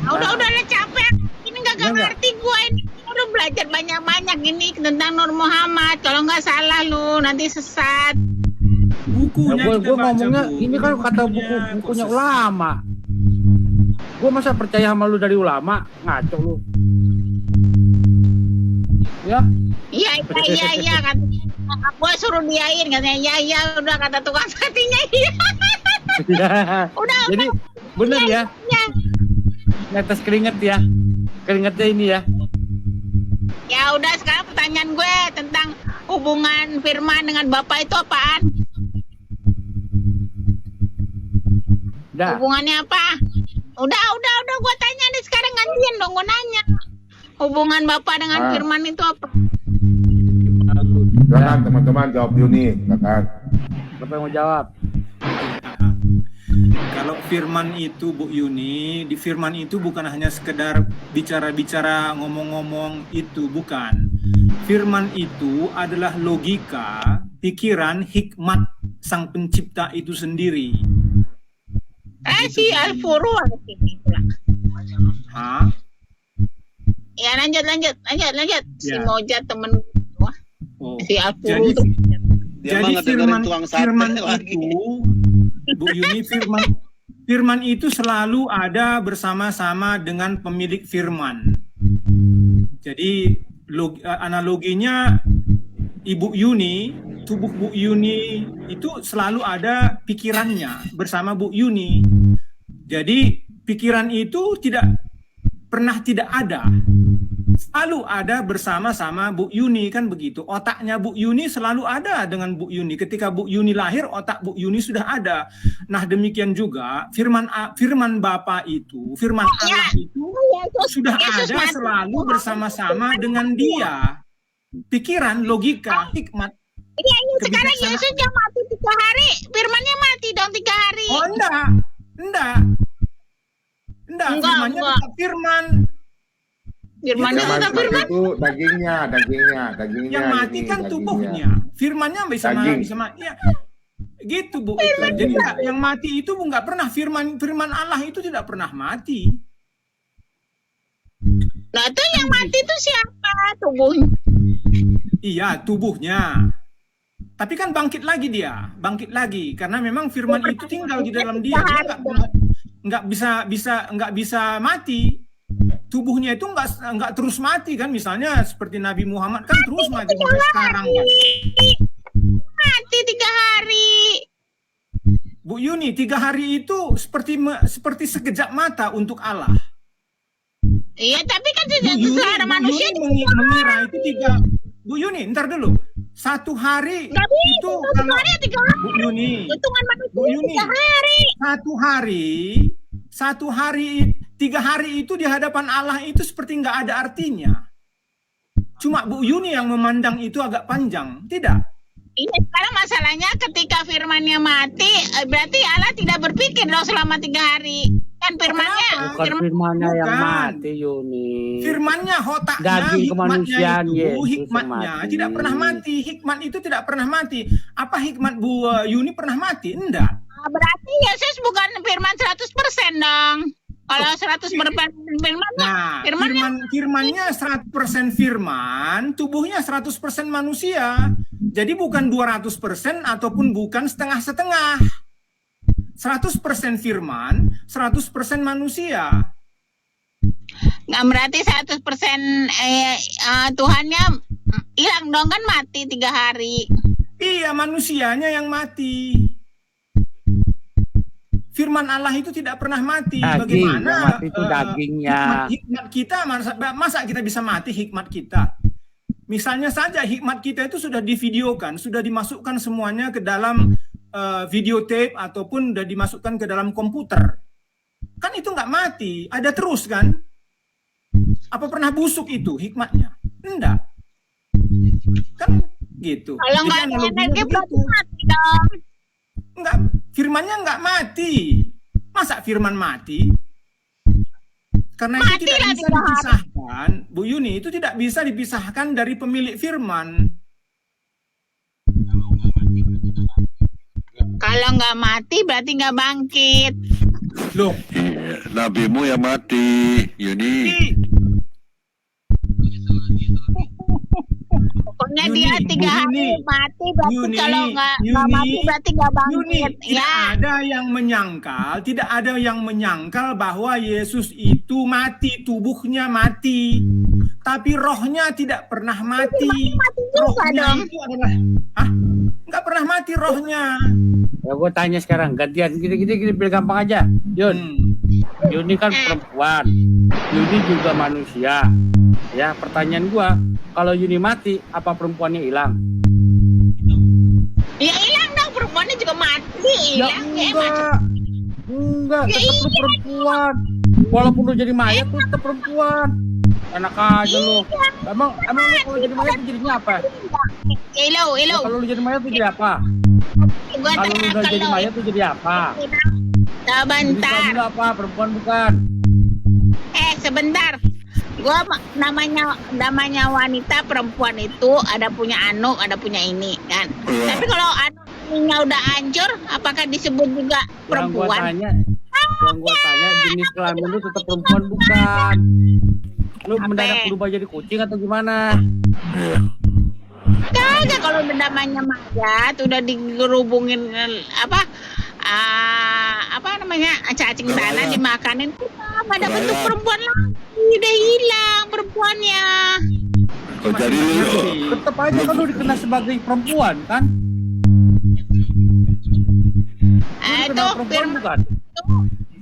Udah capek. Ini gak ngerti gue ini. Udah belajar banyak-banyak ini tentang Nur Muhammad. Kalau nggak salah lu nanti sesat. Bukunya Gue ngomongnya ini kan kata bukunya ulama. Gue masa percaya sama lu dari ulama? Ngaco lu. Ya? Iya kata gue suruh diain katanya iya udah kata tukang satinya iya. Udah. Jadi bener ya. Netes keringet ya. Keringetnya ini ya. Ya udah, sekarang pertanyaan gue tentang hubungan Firman dengan Bapak itu apaan? Udah. Hubungannya apa? Udah gue tanya nih sekarang, gantian dong gue nanya. Hubungan Bapak dengan Firman itu apa? Silakan teman-teman jawab dulu nih, silakan. Siapa yang mau jawab? Kalau firman itu Bu Yuni, di firman itu bukan hanya sekedar bicara-bicara ngomong-ngomong itu, bukan. Firman itu adalah logika, pikiran, hikmat sang pencipta itu sendiri. Si Al-Furu ada sini pula. Hah? Ya lanjut. Si Ya. Mojat temen gua. Si Al-Furu Jadi, Dia jadi mah ngedengerin firman lagi. itu, Bu Yuni, firman itu selalu ada bersama-sama dengan pemilik firman. Jadi analoginya Ibu Yuni, tubuh Bu Yuni itu selalu ada pikirannya bersama Bu Yuni. Jadi pikiran itu tidak pernah tidak ada. Selalu ada bersama-sama Bu Yuni, kan begitu. Otaknya Bu Yuni selalu ada dengan Bu Yuni. Ketika Bu Yuni lahir, otak Bu Yuni sudah ada. Nah, demikian juga firman Bapa itu, firman Allah itu sudah ada selalu bersama-sama dengan dia. Pikiran, logika, hikmat. Iya, sekarang Yesus yang mati 3 hari, Firmannya mati dong 3 hari. Oh, enggak. Firmannya tetap firman. Firmannya tetap firman. Itu dagingnya. Yang mati kan tubuhnya. Firmannya bisa mati. Ya, gitu Bu. Jadi yang mati itu nggak pernah firman Allah itu tidak pernah mati. Nah itu yang mati itu siapa? Tubuhnya. Iya, tubuhnya. Tapi kan bangkit lagi dia, karena memang firman itu tinggal di dalam dia nggak bisa mati. Tubuhnya itu nggak terus mati kan, misalnya seperti Nabi Muhammad kan terus mati sampai sekarang kan. Mati 3 hari. Bu Yuni, 3 hari itu seperti sekejap mata untuk Allah. Iya, tapi kan selera manusia mengira itu 3. Bu Yuni, ntar dulu. 1 hari itu kalau Bu Yuni, Bu Yuni, 1 hari 3 hari itu di hadapan Allah itu seperti nggak ada artinya. Cuma Bu Yuni yang memandang itu agak panjang, tidak? Iya, sekarang masalahnya ketika firmannya mati, berarti Allah tidak berpikir dong selama 3 hari. Kan firmannya, firmannya yang mati, Yuni. Firmannya, otaknya, daging hikmatnya kemanusiaan itu, hikmatnya tidak pernah mati. Hikmat itu tidak pernah mati. Apa hikmat Bu Yuni pernah mati? Enggak. Berarti Yesus bukan firman 100% dong. Kalau 100% firman, Nah, firmannya 100% firman, tubuhnya 100% manusia. Jadi bukan 200% ataupun bukan setengah-setengah. 100% firman, 100% manusia. nggak berarti 100% Tuhannya hilang dong, kan mati 3 hari. Iya, manusianya yang mati. Firman Allah itu tidak pernah mati. Daging, Bagaimana yang mati itu dagingnya. hikmat kita, masa kita bisa mati hikmat kita? Misalnya saja hikmat kita itu sudah divideokan, sudah dimasukkan semuanya ke dalam videotape ataupun sudah dimasukkan ke dalam komputer. Kan itu nggak mati, ada terus kan? Apa pernah busuk itu hikmatnya? Enggak. Kan gitu. Kalau Jadi nggak ada analoginya energi berarti begitu. mati dong. Enggak, firmannya enggak mati. Masa firman mati? Karena itu tidak bisa dipisahkan, Bu Yuni, itu tidak bisa dipisahkan dari pemilik firman. Kalau nggak mati berarti nggak bangkit. Loh, Iya, nabimu yang mati, Yuni. Pokoknya dia 3 hari mati berarti kalau nggak mati berarti nggak bangkit. Tidak ada yang menyangkal, tidak ada yang menyangkal bahwa Yesus itu mati, tubuhnya mati, tapi rohnya tidak pernah mati. Rohnya itu adalah, nggak pernah mati rohnya. Ya gue tanya sekarang, gantian gini biar gampang aja. Yuni kan perempuan, Yuni juga manusia. Ya, pertanyaan gua, kalau Yuni mati, apa perempuannya hilang? Ya hilang dong, perempuannya juga mati. Hilang. Enggak, tetap lu perempuan. Walaupun lu jadi mayat, lu tetap perempuan. Enak aja lu. Emang lu kalau jadi mayat lu jadinya apa? Kalau lu jadi mayat lu jadi apa? Kalau lu udah jadi mayat lu jadi apa? Sebentar. Jadi apa? Perempuan bukan? Sebentar. Gua namanya wanita, perempuan itu ada punya anu, ada punya ini kan. Tapi kalau anunya udah hancur, apakah disebut juga perempuan? Yang gua tanya jenis kelamin lu tetap perempuan bukan? Lu mendadak berubah jadi kucing atau gimana? Kagak, kalau namanya mayat udah digerubungin apa namanya cacing tanah dimakanin, ada bentuk perempuan lagi, udah hilang perempuannya. Jadi tetap aja kan lu dikenal sebagai perempuan kan? Itu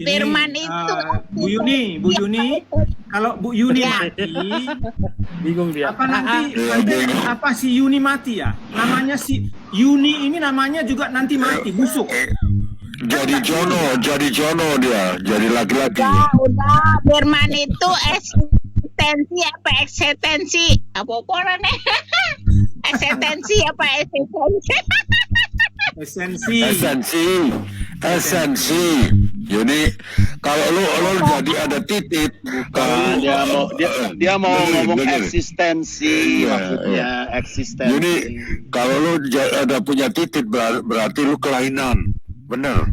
firman itu. Bu Yuni, kalau Bu Yuni mati, bingung dia. Apa nanti apa si Yuni mati ya? Namanya si Yuni ini namanya juga nanti mati, busuk. Jadi Jono dia, jadi laki-laki. Udah, firman itu eksistensi apa eksistensi? Apa orangnya? Eksistensi apa eksistensi? Esensi. Yuni, kalau lu jadi ada titik, kalau dia mau ngomong eksistensi, maksudnya eksistensi. Yuni, kalau lu ada punya titik berarti lu kelainan, bener?